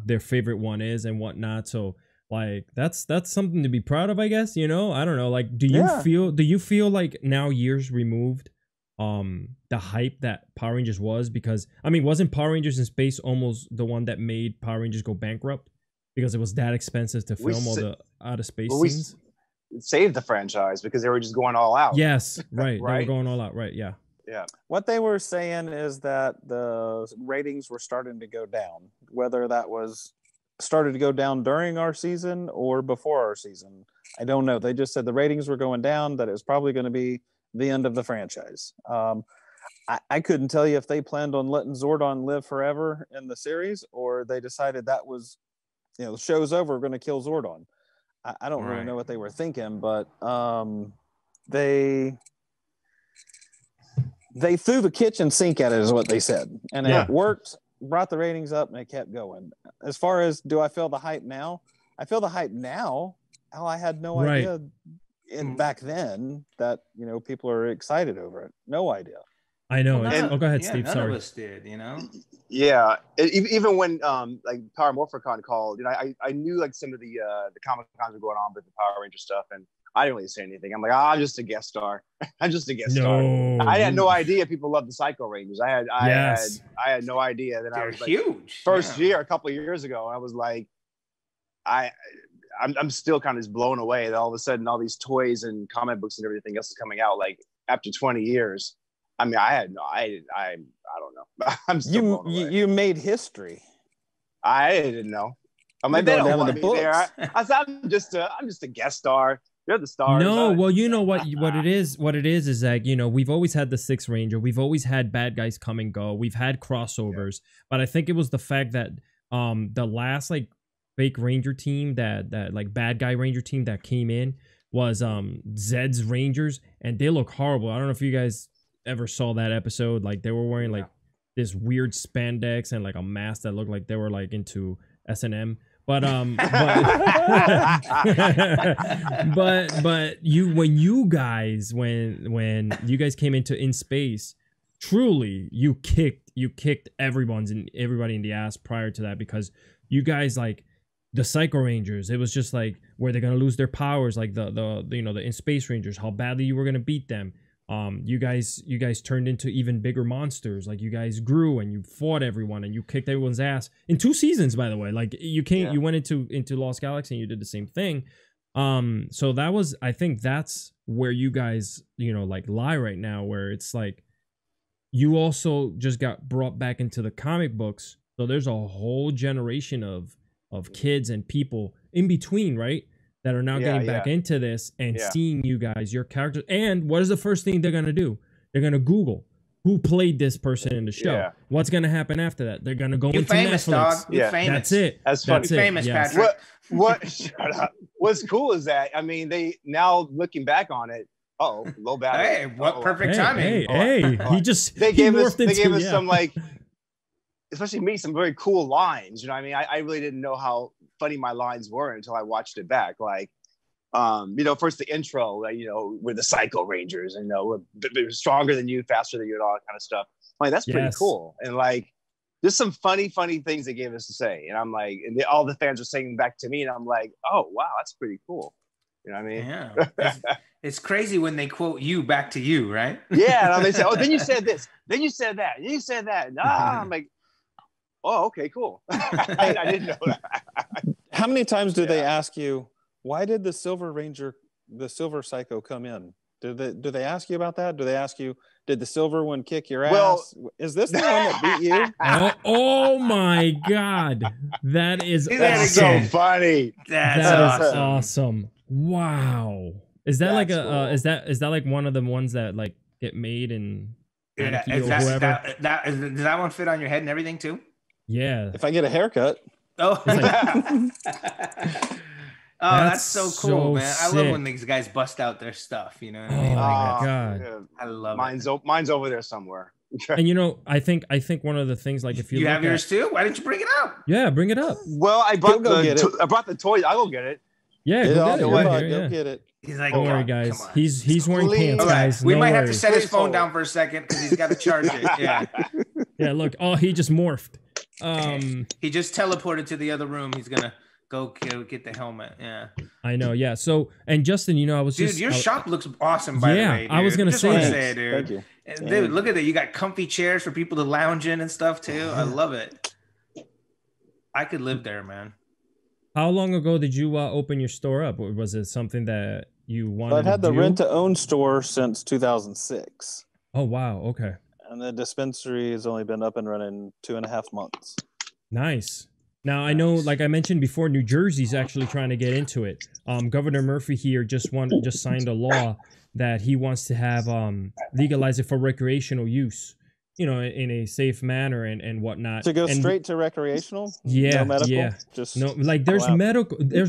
their favorite one is and whatnot. So like that's something to be proud of, I guess. I don't know. Like, do you feel like now years removed, the hype that Power Rangers was? Because I mean, wasn't Power Rangers in Space almost the one that made Power Rangers go bankrupt? Because it was that expensive to film all the out of space scenes. Saved the franchise because they were just going all out. Yes, right. They were going all out, right? Yeah. Yeah. What they were saying is that the ratings were starting to go down. Whether that was started to go down during our season or before our season, I don't know. They just said the ratings were going down, that it was probably going to be the end of the franchise. I couldn't tell you if they planned on letting Zordon live forever in the series, or they decided that was, the show's over, we're going to kill Zordon. I don't really know what they were thinking, but they threw the kitchen sink at it, is what they said. And it worked, brought the ratings up, and it kept going. As far as, do I feel the hype now? I feel the hype now. How I had no idea back then that, people are excited over it. No idea. I know. Go ahead, Steve. None Sorry. of us did, Yeah. Even when like Power Morphicon called, I knew like some of the Comic Cons were going on with the Power Ranger stuff, and I didn't really say anything. I'm like, I'm just a guest star. I'm just a guest star. I had no idea people loved the Psycho Rangers. I had no idea that. They're I was like, huge. First year, a couple of years ago, I was like, I'm still kind of just blown away that all of a sudden all these toys and comic books and everything else is coming out like after 20 years. I mean, I don't know. I'm still blown away. You made history. I didn't know. I'm like, they don't want me there. I said, I'm just a guest star. You're the star. No, well, you know what it is. What it is that, you know, we've always had the Sixth Ranger. We've always had bad guys come and go. We've had crossovers, but I think it was the fact that the last like fake Ranger team that like bad guy Ranger team that came in was Zed's Rangers, and they look horrible. I don't know if you guys ever saw that episode. Like they were wearing like this weird spandex and like a mask that looked like they were like into S&M. But but when you guys came into In Space, truly you kicked everybody in the ass prior to that, because you guys, like the Psycho Rangers, it was just like, were they gonna lose their powers, like the In Space Rangers, how badly you were gonna beat them. You guys turned into even bigger monsters. Like you guys grew and you fought everyone and you kicked everyone's ass in 2 seasons, by the way. Like you went into Lost Galaxy and you did the same thing. So that was, I think that's where you guys, like lie right now, where it's like you also just got brought back into the comic books. So there's a whole generation of kids and people in between, right? That are now getting back into this and seeing you guys, your characters. And what is the first thing they're going to do? They're going to Google who played this person in the show. Yeah. What's going to happen after that? They're going to go into famous, Netflix. Dog. You're famous. That's it. That's funny. You're famous, Patrick. Shut up. What's cool is that, I mean, they now looking back on it, low battery. Hey, what perfect timing. Hey, they gave us some, like, especially me, some very cool lines. You know what I mean? I really didn't know how funny my lines were until I watched it back. Like, first the intro, like, we're the Psycho Rangers, and we're stronger than you, faster than you, and all that kind of stuff. Like, that's pretty cool. And like, there's some funny things they gave us to say. And I'm like, and all the fans are saying back to me, and I'm like, oh wow, that's pretty cool. You know what I mean? Yeah. It's crazy when they quote you back to you, right? Yeah. And they say, oh, then you said this, then you said that, then you said that. And, I'm like, oh, okay, cool. I didn't know that. How many times do they ask you, why did the Silver Ranger, the Silver Psycho come in? Do they ask you about that? Do they ask you, did the Silver one kick your ass? Is this the one that beat you? Oh my God. That's so funny. That's awesome. Wow. Is that cool. Is that like one of the ones that like get made in does that one fit on your head and everything too? Yeah. If I get a haircut. Oh, that's so cool, man. Sick. I love when these guys bust out their stuff, you know what I mean? God. Yeah. I love mine's over there somewhere. And I think one of the things, like, if you have yours too, why didn't you bring it up? Yeah, bring it up. Well, I brought the toy. I'll go get it. Yeah, go get it. He's like, don't worry, guys. He's wearing pants, guys. We might have to set his phone down for a second because he's got to charge it. Yeah. Yeah. Look. Oh, he just morphed. He just teleported to the other room. He's gonna go get the helmet. Yeah. I know. Yeah. So, and Justin, I was dude, your shop looks awesome. By the way, dude. I was gonna say it, dude. Thank you. Dude, look at that. You got comfy chairs for people to lounge in and stuff too. I love it. I could live there, man. How long ago did you open your store up? Or was it something that you wanted I've had the rent-to-own store since 2006. Oh, wow. Okay. And the dispensary has only been up and running 2.5 months. Nice. Now, I know, like I mentioned before, New Jersey's actually trying to get into it. Governor Murphy here just signed a law that he wants to have legalize it for recreational use. In a safe manner and whatnot. To go straight to recreational? Yeah, no medical? Yeah. Just no, like there's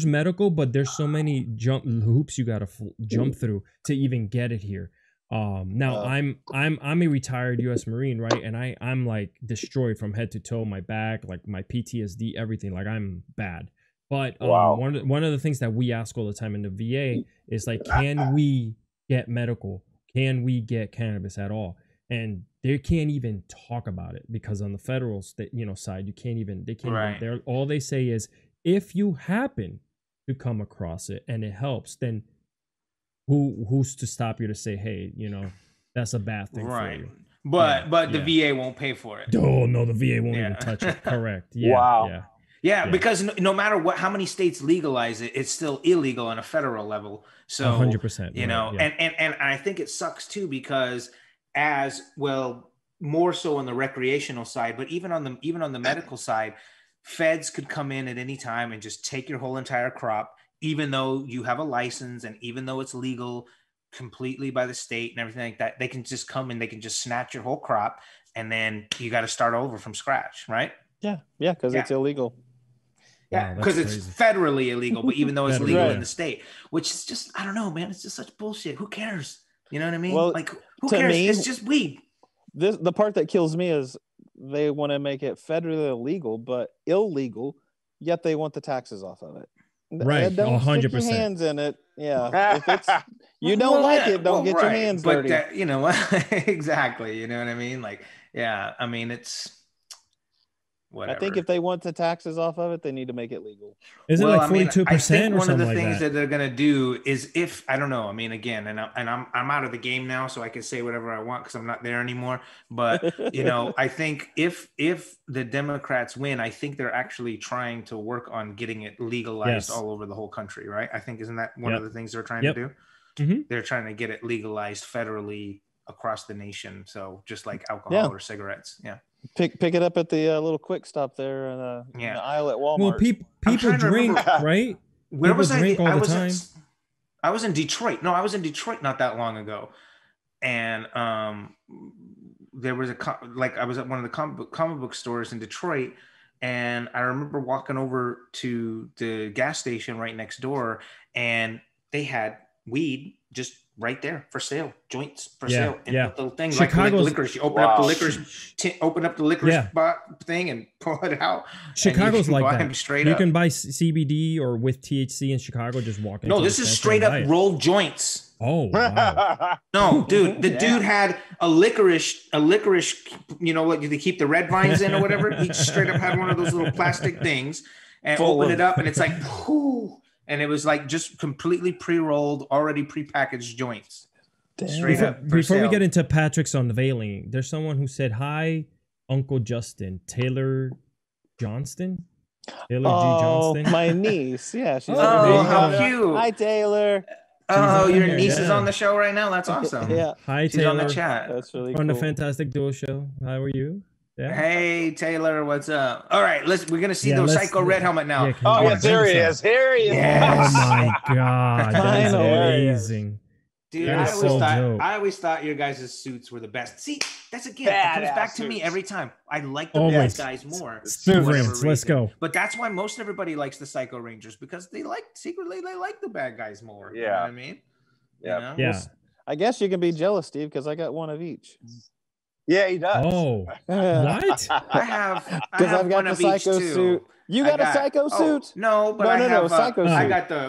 medical, but there's so many hoops you gotta jump through to even get it here. Now I'm a retired U.S. Marine, right? And I'm like destroyed from head to toe, my back, like my PTSD, everything. Like I'm bad. But one of the things that we ask all the time in the VA is like, can we get medical? Can we get cannabis at all? And they can't even talk about it because on the federal side, they can't even, all they say is, if you happen to come across it and it helps, then who's to stop you to say, hey, that's a bad thing for you. But the VA won't pay for it. Oh no, the VA won't even touch it. Correct. Yeah. Wow. Yeah, because no matter how many states legalize it, it's still illegal on a federal level. So 100%. And I think it sucks too, because as well, more so on the recreational side, but even on the medical side, feds could come in at any time and just take your whole entire crop, even though you have a license and even though it's legal completely by the state and everything like that. They can just come and they can just snatch your whole crop, and then you got to start over from scratch, right? Yeah, because it's illegal. Yeah, because it's federally illegal, but even though it's legal in the state, which is just, I don't know, man, it's just such bullshit. Who cares? You know what I mean? Well, who cares? It's just weed. The part that kills me is they want to make it federally illegal, but illegal, yet they want the taxes off of it. Right, don't 100%. stick your hands in it. Yeah, if it's you don't like it, don't get your hands dirty. But you know what? Exactly. You know what I mean? Like, yeah. I mean, it's whatever. I think if they want the taxes off of it, they need to make it legal. Is it like 42% I think or one of the something things like that they're gonna do is, if I don't know. I mean, again, and I'm out of the game now, so I can say whatever I want because I'm not there anymore. But I think if the Democrats win, I think they're actually trying to work on getting it legalized all over the whole country, right? I think isn't that one of the things they're trying to do? Mm-hmm. They're trying to get it legalized federally across the nation. So just like alcohol or cigarettes, Pick it up at the little quick stop there in the aisle at Walmart. Well, people drink, right? Where was I? I was in Detroit. No, I was in Detroit not that long ago, and there was I was at one of the comic book stores in Detroit, and I remember walking over to the gas station right next door, and they had weed just right there for sale, joints for sale, and the little thing like licorice. You open up the licorice, open up the licorice thing, and pull it out. Chicago's like that. Straight you up. can buy CBD or with THC in Chicago. Just walking. No, this is straight up rolled joints. Oh, wow. No, dude, the dude had a licorice. You know what? They keep the red vines in or whatever. He straight up had one of those little plastic things and opened it up, and it's like, whoo. And it was like just completely pre-rolled, already pre-packaged joints. Before we get into Patrick's unveiling, there's someone who said, "Hi, Uncle Justin, Taylor Johnston." Taylor G. Johnston. My niece. Yeah, she's how cute. Hi, Taylor. Oh, your niece is on the show right now. That's awesome. Yeah. Hi, she's Taylor. on the chat. That's really on cool. the Fantastic Duo Show. How are you? Yeah. Hey Taylor, what's up? All right, we're gonna see the Psycho Red helmet now. There he is. Here he is. Yes. Oh my god, that's amazing. Dude, I always thought your guys' suits were the best. See, that's again, it comes back to me every time. I like the bad guys more. Let's go. But that's why most everybody likes the Psycho Rangers, because secretly they like the bad guys more. You know what I mean? Yeah. Yeah. I guess you can be jealous, Steve, because I got one of each. Yeah, he does. Oh, what? I have I've got the Psycho suit. You got a Psycho suit? No, but I have Psycho suit.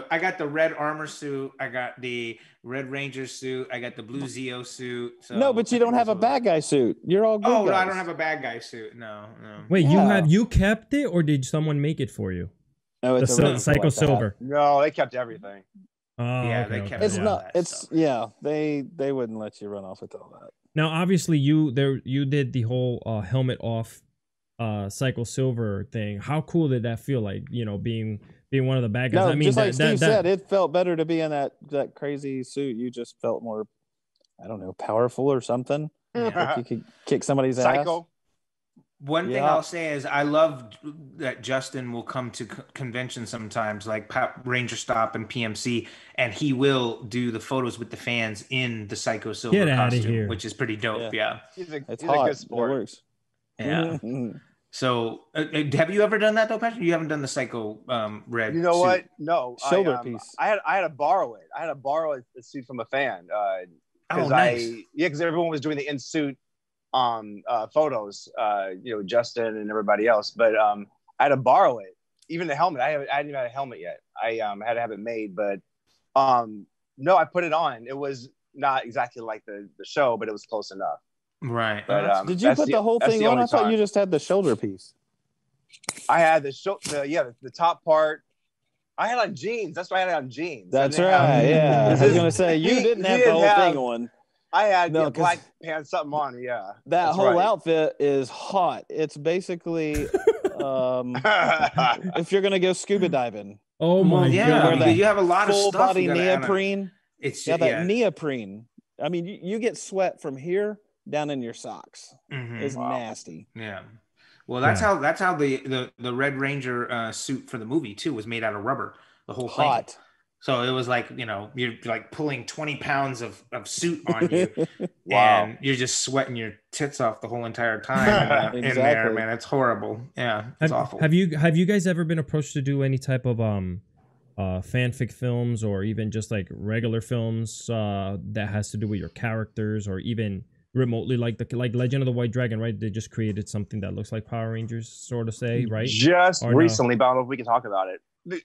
I got the red armor suit. I got the Red Ranger suit. I got the blue Zeo suit. So no, but you don't have a bad guy suit. You're all good. Oh, guys. no, I don't have a bad guy suit. No. Wait, you kept it, or did someone make it for you? No, it's the Psycho Silver. No, they kept everything. Oh, yeah, they kept. It's not. It's they wouldn't let you run off with all that. Now, obviously, you did the whole helmet off Psycho Silver thing. How cool did that feel? Like, being one of the bad guys. No, I mean, just like Steve said, it felt better to be in that crazy suit. You just felt more, I don't know, powerful or something. Like you could kick somebody's ass. One thing I'll say is I love that Justin will come to conventions sometimes, like Ranger Stop and PMC, and he will do the photos with the fans in the Psycho Silver costume, which is pretty dope. Yeah. He's a good It sport. works. Yeah. So have you ever done that though, Patrick? You haven't done the Psycho red. You know suit. what? No. Shoulder piece. I had to borrow it. I had to borrow a suit from a fan. Nice. Because everyone was doing the in suit photos, Justin and everybody else, but I had to borrow it. Even the helmet, I hadn't even had a helmet yet. I had to have it made, but no, I put it on. It was not exactly like the show, but it was close enough. Right. But did you put the whole thing on? I thought you just had the shoulder piece. I had the top part, I had on jeans. That's why I had on jeans. That's right. Yeah. I was gonna say you didn't have the whole thing on. I had black pants, something on. Yeah. That whole outfit is hot. It's basically if you're gonna go scuba diving. Oh my god! You have a lot of full stuff. Body neoprene. It's neoprene. I mean, you get sweat from here down in your socks. It's nasty. Yeah. Well, that's how the Red Ranger suit for the movie too was made out of rubber. The whole thing. Hot. So it was like, you're like pulling 20 pounds of suit on you. Wow. And you're just sweating your tits off the whole entire time in there, man. It's horrible. Yeah, it's awful. Have you guys ever been approached to do any type of fanfic films or even just like regular films that has to do with your characters or even remotely like Legend of the White Dragon, right? They just created something that looks like Power Rangers, sort of say, right? Just recently, but I don't know if we can talk about it. Right.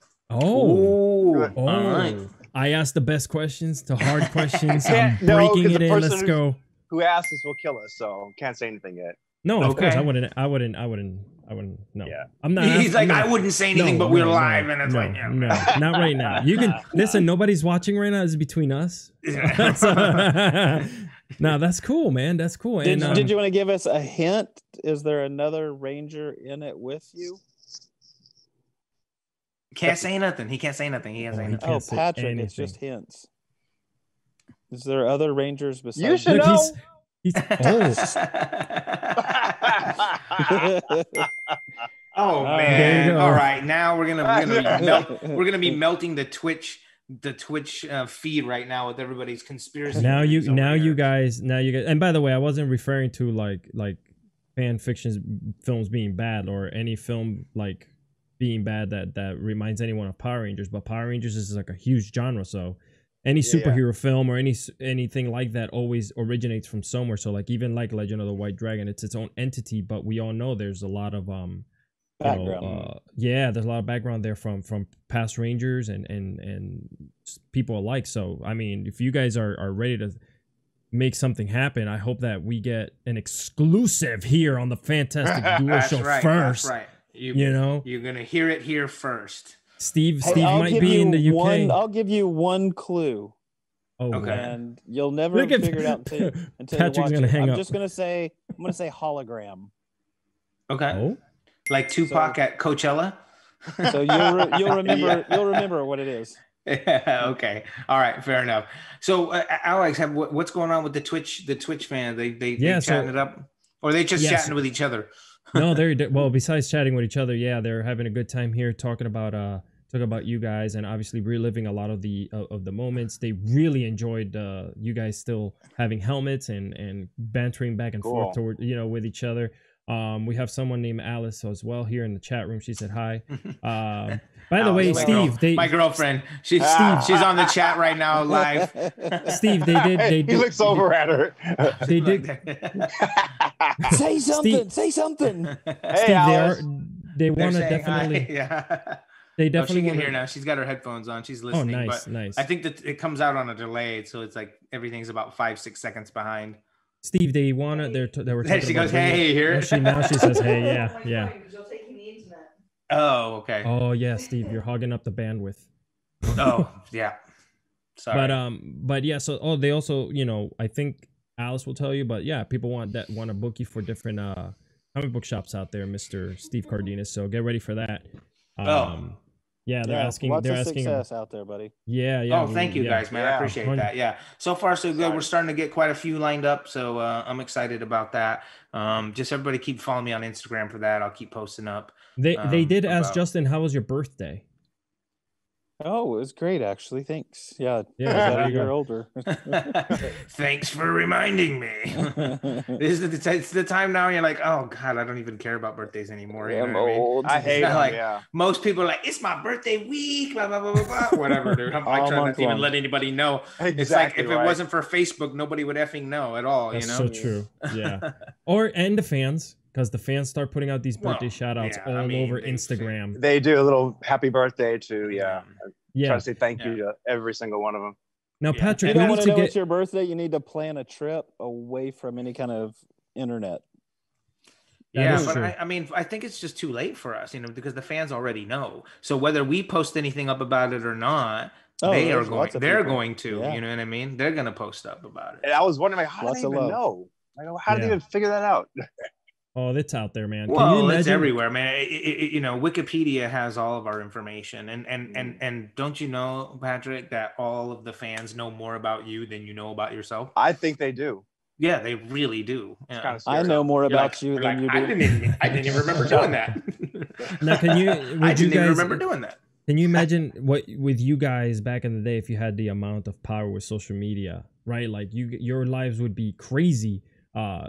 I asked the best questions, the hard questions. I'm breaking it in. Let's go. Who asked us will kill us, so can't say anything yet. No, of course I wouldn't. No, yeah. I'm not. He's like, I wouldn't say anything, but we're live, and it's like, no, not right now. You can listen. Nobody's watching right now. This is between us. No, that's cool, man. That's cool. Did you want to give us a hint? Is there another Ranger in it with you? Can't say nothing. He can't say nothing. He can't say nothing. Oh, Patrick, anything. It's just hints. Is there other Rangers besides? You should know. Oh man! All right, now we're gonna be melting the Twitch feed right now with everybody's conspiracy. Now you guys, and by the way, I wasn't referring to like fan fiction films being bad or any film like being bad that reminds anyone of Power Rangers, but Power Rangers is like a huge genre, so any superhero film or anything like that always originates from somewhere. So like even like Legend of the White Dragon, it's its own entity, but we all know there's a lot of background. There's a lot of background there from past Rangers and people alike. So I mean, if you guys are ready to make something happen, I hope that we get an exclusive here on the Fantastic Duo Show first. That's right. You're gonna hear it here first. Steve might be in the UK. I'll give you one clue. Oh, okay. And you'll never figure it out until Patrick's you watch gonna it. hang I'm up. just gonna say hologram. Okay. Oh? Like Tupac at Coachella. So you'll remember what it is. Yeah, okay. All right. Fair enough. So Alex, what's going on with the Twitch fans? They chatting it up, or they just chatting with each other? No, well, besides chatting with each other, they're having a good time here talking about you guys and obviously reliving a lot of the moments. They really enjoyed you guys still having helmets and bantering back and forth toward with each other. We have someone named Alice as well here in the chat room. She said hi. By the way, Steve, my girlfriend, she's on the chat right now live. Steve, they he looks over at her. They did. Say something. Say something. Hey, Steve, they want to definitely. They definitely she can hear now. She's got her headphones on. She's listening. Oh, nice, but nice. I think that it comes out on a delay, so it's like everything's about 5-6 seconds behind. Steve, they want to. They were. She goes, "Hey, here." Now she says, "Hey, yeah." Oh, okay. Oh yeah, Steve, you're hogging up the bandwidth. Oh yeah. Sorry. But yeah. So they also, I think Alice will tell you, but yeah, people want to book you for different comic book shops out there, Mr. Steve Cardenas. So get ready for that. Yeah, they're asking. Lots they're of asking success out there, buddy. Yeah. Oh, thank you guys, man. I appreciate that. Yeah. So far, so good. We're starting to get quite a few lined up, so I'm excited about that. Just everybody keep following me on Instagram for that. I'll keep posting up. They did ask Justin, how was your birthday? Oh, it was great, actually. Thanks. Yeah, a year older. Thanks for reminding me. It's the time now. You're like, oh God, I don't even care about birthdays anymore. I'm old. I hate them. Most people are like, it's my birthday week, blah blah blah blah blah. Whatever, dude. I'm trying not to even let anybody know. Exactly, it's like if it wasn't for Facebook, nobody would effing know at all. That's so true. Yeah. And the fans. Because the fans start putting out these birthday shout-outs all over Instagram. They do a little happy birthday to, try to say thank you to every single one of them. Now, Patrick, you don't want to know it's your birthday, you need to plan a trip away from any kind of internet. Yeah, but I mean, I think it's just too late for us, because the fans already know. So whether we post anything up about it or not, they're going to, you know what I mean? They're going to post up about it. And I was wondering, like, how do they even know? Like, how do they even figure that out? Oh, it's out there, man. Well, can you imagine? It's everywhere, man. Wikipedia has all of our information, and don't you know, Patrick, that all of the fans know more about you than you know about yourself? I think they do. Yeah, they really do. Yeah. I know more about you than you do. I didn't even remember doing that. Now, I didn't even remember doing that. Can you imagine what with you guys back in the day if you had the amount of power with social media, right? Like your lives would be crazy.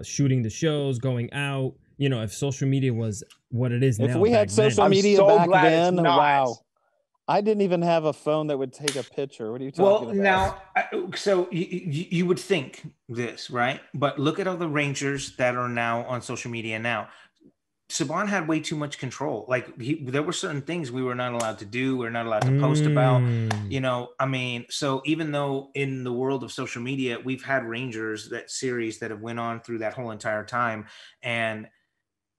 Shooting the shows, going out. If social media was what it is now. If we had social media back then, wow. I didn't even have a phone that would take a picture. What are you talking about? Now, so you would think this, right? But look at all the Rangers that are now on social media now. Saban had way too much control. Like there were certain things we were not allowed to do. We're not allowed to post about, so even though in the world of social media, we've had Rangers, that series that have went on through that whole entire time, and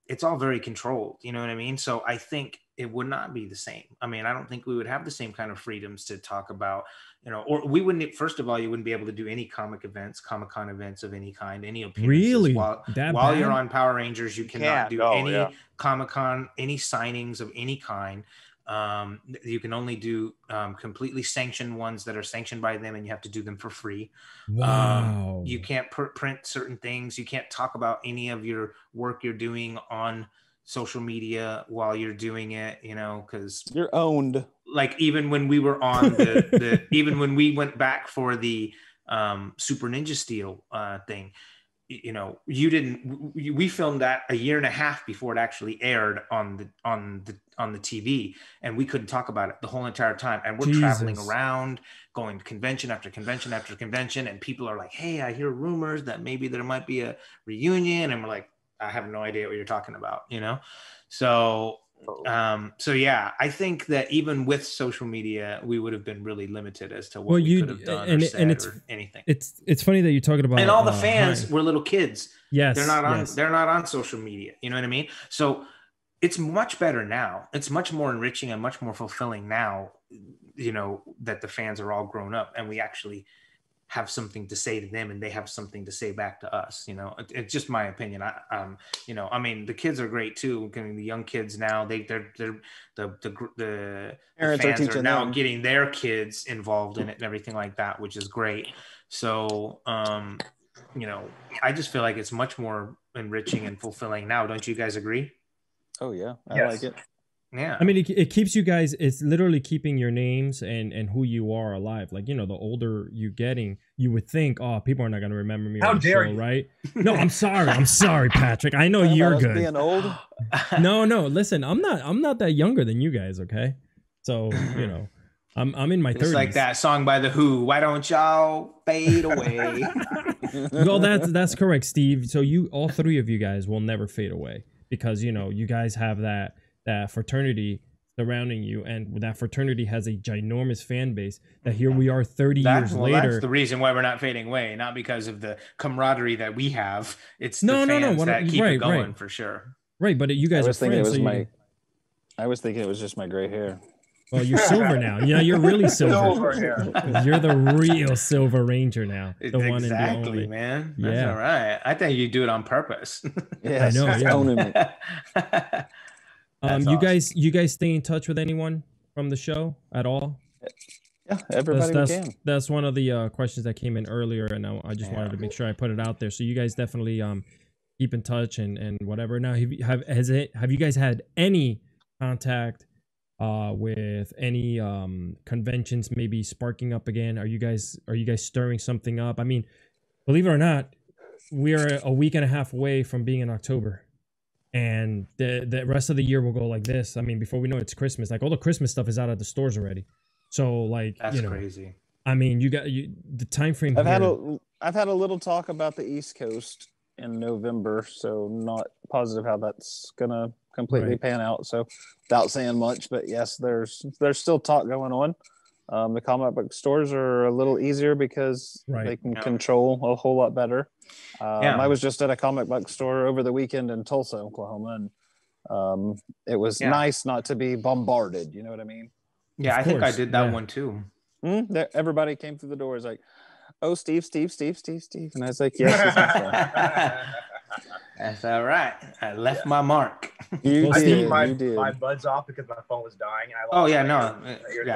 it's all very controlled. You know what I mean? So I think it would not be the same. I mean, I don't think we would have the same kind of freedoms to talk about, or we wouldn't, first of all, you wouldn't be able to do any Comic-Con events of any kind, any appearances. Really? While you're on Power Rangers, you cannot do any Comic-Con, any signings of any kind. You can only do completely sanctioned ones that are sanctioned by them, and you have to do them for free. Wow. You can't print certain things. You can't talk about any of your work you're doing on social media while you're doing it, because you're owned. Like even when we were on even when we went back for the Super Ninja Steel thing, we filmed that a year and a half before it actually aired on the TV, and we couldn't talk about it the whole entire time. And we're traveling around, going to convention after convention after convention, and people are like, "Hey, I hear rumors that maybe there might be a reunion," and we're like, "I have no idea what you're talking about," So yeah, I think that even with social media, we would have been really limited as to what we could have done or said or anything. It's funny that you're talking about, and all the fans were little kids. Yes, they're not on social media. You know what I mean? So it's much better now. It's much more enriching and much more fulfilling now. That the fans are all grown up and we actually have something to say to them and they have something to say back to us. It's just my opinion. I mean, the kids are great too. The young kids now, the fans are now getting their kids involved in it and everything like that, which is great. So, I just feel like it's much more enriching and fulfilling now. Don't you guys agree? Oh yeah. I like it. Yeah. I mean, it keeps you guys, it's literally keeping your names and who you are alive. Like, the older you're getting, you would think, oh, people are not going to remember me. How dare you? Right? No, I'm sorry, Patrick. I know you're good. Being old? No, listen, I'm not that younger than you guys, okay? So, I'm in my 30s. It's like that song by The Who, "Why Don't Y'all Fade Away?" Well, that's correct, Steve. So all three of you guys will never fade away because, you guys have that fraternity surrounding you, and that fraternity has a ginormous fan base that here we are 30 years later. That's the reason why we're not fading away, not because of the camaraderie that we have. It's the fans that keep it going for sure. Right, but you guys are friends. I was thinking it was just my gray hair. Well, you're silver now. You're really silver. You're the real Silver Ranger now. The one and the only. Man. That's all right. I think you do it on purpose. Yeah, I know. Yeah. Awesome. You guys stay in touch with anyone from the show at all? Yeah, everybody can. That's one of the questions that came in earlier, and I just wanted to make sure I put it out there. So you guys definitely keep in touch and whatever. Now, have you guys had any contact with any conventions maybe sparking up again? Are you guys stirring something up? I mean, believe it or not, we're a week and a half away from being in October. And the rest of the year will go like this. I mean, before we know it's Christmas. Like all the Christmas stuff is out at the stores already. So like, that's crazy. I mean, the time frame. I've had a little talk about the East Coast in November, so not positive how that's gonna completely pan out. So without saying much, but yes, there's still talk going on. The comic book stores are a little easier because they can control a whole lot better. I was just at a comic book store over the weekend in Tulsa, Oklahoma, and it was nice not to be bombarded. You know what I mean? Yeah, I think I did that one too. Everybody came through the doors like, "Oh, Steve," and I was like, "Yes, he's my friend." That's all right. I left my mark. I took my buds off because my phone was dying.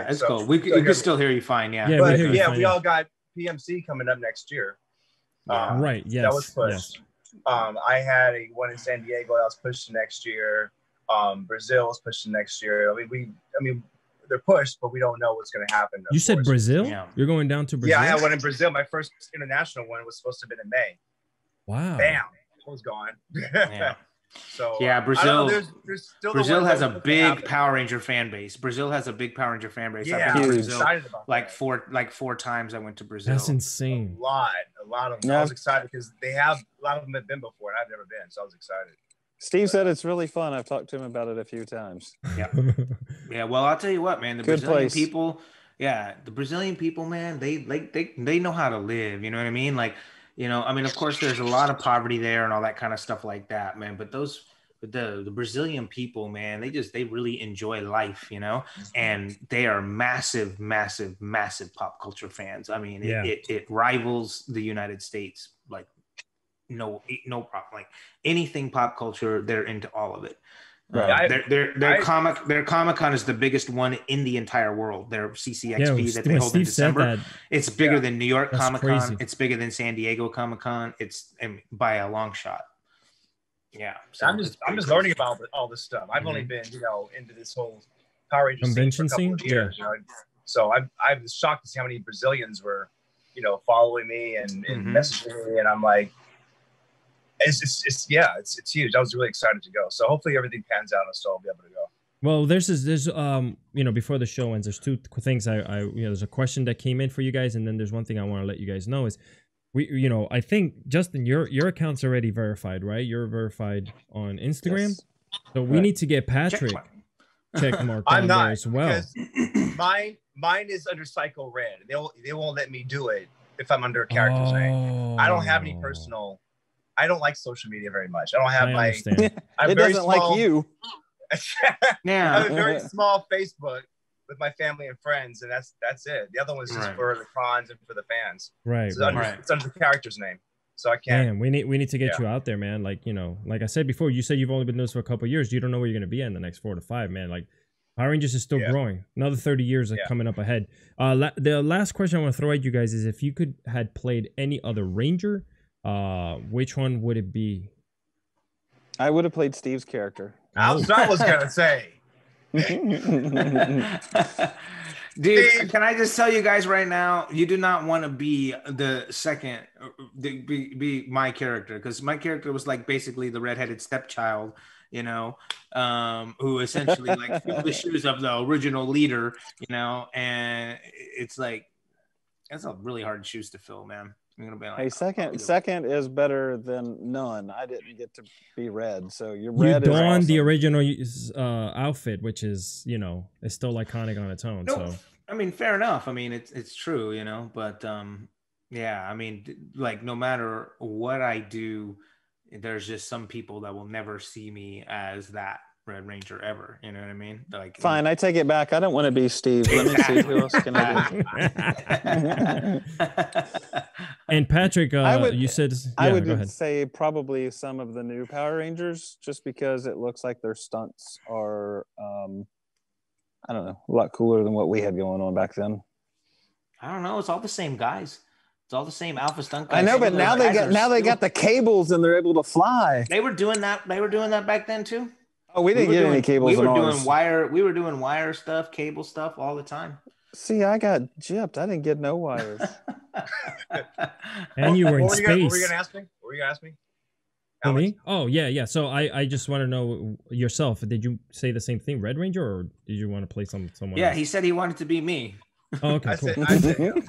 It's cool. We could still hear you fine. Yeah, but we all got PMC coming up next year. Right. Yes. That was pushed. Yes. I had one in San Diego that was pushed to next year. Brazil was pushed to next year. I mean, they're pushed, but we don't know what's going to happen. You said Brazil? Yeah. You're going down to Brazil? Yeah, I had one in Brazil. My first international one was supposed to have been in May. Wow. Bam. It was gone. Yeah. So Brazil. Brazil has a big Power Ranger fan base. Brazil has a big Power Ranger fan base. Yeah, I've been to Brazil four times. I went to Brazil. That's insane. A lot of them. Yeah. I was excited because a lot of them have been before, and I've never been, so I was excited. Steve said it's really fun. I've talked to him about it a few times. Yeah. Yeah. Well, I'll tell you what, man. The Brazilian people. Yeah, the Brazilian people, man. They know how to live. You know what I mean? Like. Of course, there's a lot of poverty there and all that kind of stuff like that, man. But the Brazilian people, man, they really enjoy life, and they are massive, massive, massive pop culture fans. I mean, it rivals the United States, like no problem. Like anything pop culture, they're into all of it. Right. Their Comic-Con is the biggest one in the entire world. Their CCXP that they hold in December. It's bigger than New York Comic-Con. It's bigger than San Diego Comic-Con. It's by a long shot. Yeah. So I'm just learning about all this stuff. I've only been, into this whole Power Rangers convention scene. Years, So I was shocked to see how many Brazilians were, following me and messaging me, and I'm like, it's huge. I was really excited to go. So hopefully everything pans out and I'll be able to go. Well, there's before the show ends, there's two things there's a question that came in for you guys, and then there's one thing I want to let you guys know is I think Justin, your account's already verified, right? You're verified on Instagram. Yes. So we need to get Patrick check mark on there as well. Mine is under Psycho Red. They won't let me do it if I'm under a character's name. I don't have any personal. I don't like social media very much. I don't have it doesn't like you. Yeah, I have a very small Facebook with my family and friends, and that's it. The other one's just for the cons and for the fans. Right. So it's under the character's name, so I can't. Man, we need to get you out there, man. Like like I said before, you said you've only been doing this for a couple of years. You don't know where you're gonna be in the next 4 to 5, man. Like Power Rangers is still growing. Another 30 years are coming up ahead. The last question I want to throw at you guys is if you had played any other Ranger. Which one would it be? I would have played Steve's character. I was gonna say. Dude, can I just tell you guys right now, you do not want to be the second, be my character, because my character was like basically the redheaded stepchild, who essentially like filled the shoes of the original leader, and it's like that's a really hard shoes to fill, man. I'm gonna be like, hey, second is better than none. I didn't get to be red, so you're red. You donned the original outfit, which is it's still iconic on its own. No, so I mean, fair enough. I mean, it's true, but yeah, I mean, like no matter what I do, there's just some people that will never see me as that Red Ranger ever. You know what I mean? Like, fine, I take it back. I don't want to be Steve. Let me see who else can I do. And Patrick, you said I would say probably some of the new Power Rangers, just because it looks like their stunts are, I don't know, a lot cooler than what we had going on back then. I don't know. It's all the same guys. It's all the same alpha stunt guys. I know, but now they got the cables and they're able to fly. They were doing that. They were doing that back then too. Oh, we didn't get any cables. We were doing wire stuff, cable stuff all the time. See, I got gypped. I didn't get no wires. And you were in space. What were you gonna ask me? Me? Oh, yeah. So I just want to know yourself. Did you say the same thing, Red Ranger, or did you want to play someone Yeah, else? He said he wanted to be me. Oh, okay, cool. I said,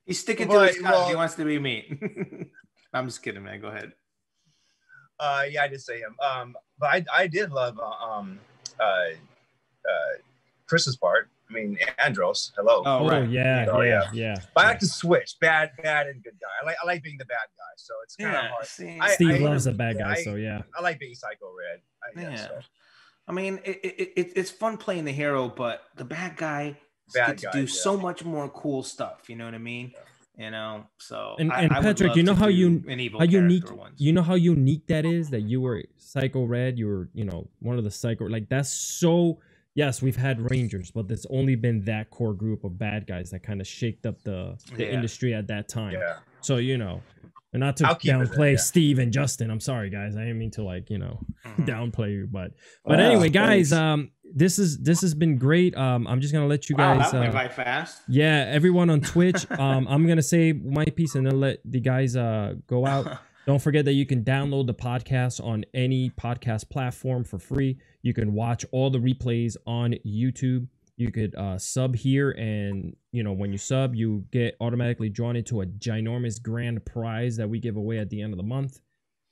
He's sticking to his guns. He wants to be me. I'm just kidding, man. Go ahead. Yeah, I did say him. But I did love Chris's part. I mean, Andros. Hello. Oh, right. Yeah. But I like to switch bad and good guy. I like being the bad guy, so it's kind of hard. Steve loves the bad guy, so yeah. I like being Psycho Red. So. I mean, it's fun playing the hero, but the bad guy gets to do so much more cool stuff. You know what I mean? Yeah. You know, so and Patrick, you know how unique that is, that you were Psycho Red, you were, you know, one of the Psycho, like that's so. Yes, we've had Rangers, but there's only been that core group of bad guys that kind of shaked up the industry at that time. Yeah. So, you know, and not to downplay Steve and Justin. I'm sorry, guys. I didn't mean to, like, you know, downplay you, but anyway, guys, this has been great. I'm just gonna let you guys. That went by fast. Yeah, everyone on Twitch. I'm gonna say my piece and then let the guys go out. Don't forget that you can download the podcast on any podcast platform for free. You can watch all the replays on YouTube. You could sub here, and you know, when you sub, you get automatically drawn into a ginormous grand prize that we give away at the end of the month.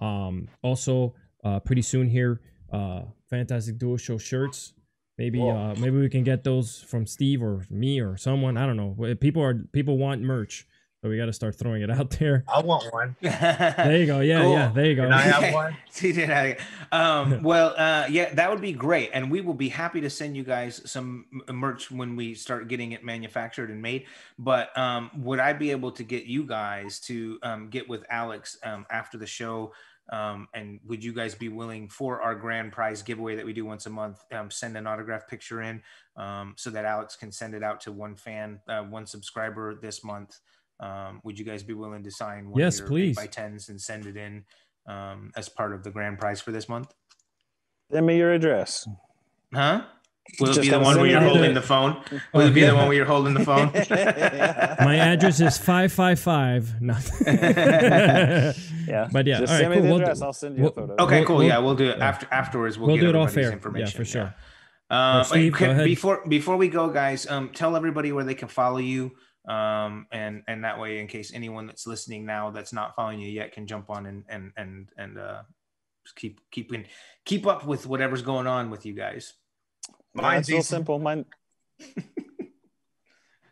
Also, pretty soon here, Fantastic Duo Show shirts. Maybe maybe we can get those from Steve or me or someone. I don't know. People want merch. So we got to start throwing it out there. I want one. There you go. Yeah, cool. Yeah. There you go. Can I have one? That would be great, and we will be happy to send you guys some merch when we start getting it manufactured and made. But would I be able to get you guys to get with Alex after the show? And would you guys be willing, for our grand prize giveaway that we do once a month, send an autograph picture in so that Alex can send it out to one fan, one subscriber this month? Would you guys be willing to sign one of your 8x10s and send it in as part of the grand prize for this month? Send me your address. Huh? Will it be the one where you're holding the phone? Will it be the one where you're holding the phone? My address is 555. No. Yeah. But yeah, just all right, send me the address. I'll send you a photo. Okay, cool. Yeah, we'll do it afterwards. We'll get do it all fair. Information. Yeah, for sure. Steve, before we go, guys, tell everybody where they can follow you. And that way, in case anyone that's listening now that's not following you yet can jump on and keep up with whatever's going on with you guys. Mine's real simple. Mine.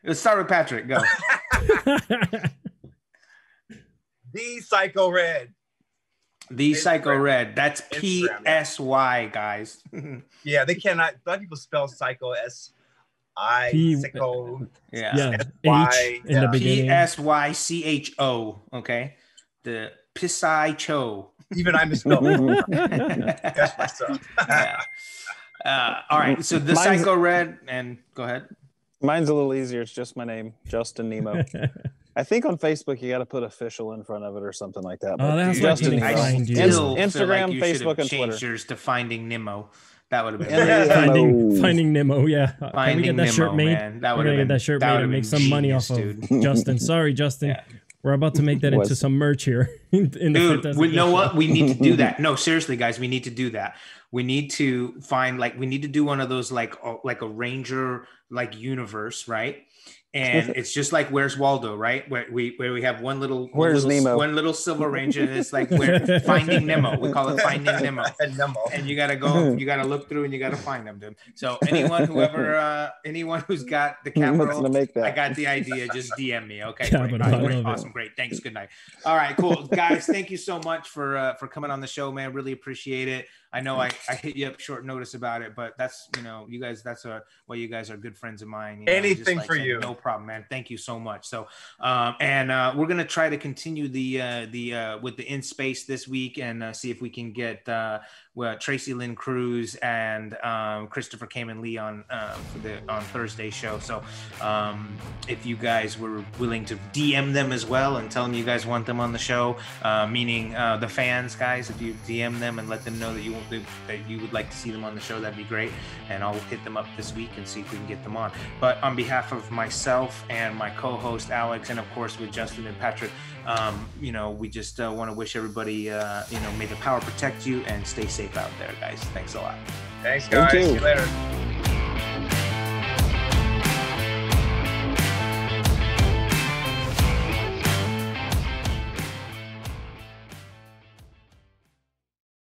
Let's start with Patrick. Go. The Psycho Red. The Psycho Red. That's PSY, guys. Yeah, they cannot. Black people spell psycho Psycho. Yeah. H in the beginning. PSYCHO. Okay. The Pisai Cho. Even I misspelled it. That's myself. All right. So the Psycho Red, and go ahead. Mine's a little easier. It's just my name, Justin Nimmo. I think on Facebook you got to put official in front of it or something like that. Oh, that's Justin Nimmo. Instagram, Facebook, and Twitter. Changed yours to Finding Nemo. That would have been Finding Nemo. Yeah. Can we get that shirt made? Man. That would have get that shirt made and make some money off of Justin. Sorry, Justin. Yeah. We're about to make that into some merch here. Dude, you know what? We need to do that. No, seriously, guys, we need to do that. We need to find, we need to do one of those, like a Ranger, universe, right? And it's just like Where's Waldo, right? Where we have one little Silver Ranger, and it's like we're Finding Nemo. We call it Finding Nemo. And you gotta go, you gotta look through, and you gotta find them, dude. So anyone who's got the capital, I got the idea. Just DM me, okay? Great. Awesome, great. Thanks. Good night. All right, cool, guys. Thank you so much for coming on the show, man. Really appreciate it. I know I hit you up short notice about it, but that's, you guys, that's why you guys are good friends of mine. Anything for you. No problem, man. Thank you so much. So, we're going to try to continue with the In Space this week and see if we can get Tracy Lynn Cruz and Christopher Kamen Lee on Thursday's show. So if you guys were willing to DM them as well and tell them you guys want them on the show, meaning the fans, guys, if you DM them and let them know that you would like to see them on the show, that'd be great. And I'll hit them up this week and see if we can get them on. But on behalf of myself and my co-host Alex, and of course with Justin and Patrick, we just want to wish everybody, may the power protect you and stay safe out there, guys. Thanks a lot. Thanks, guys. See you later.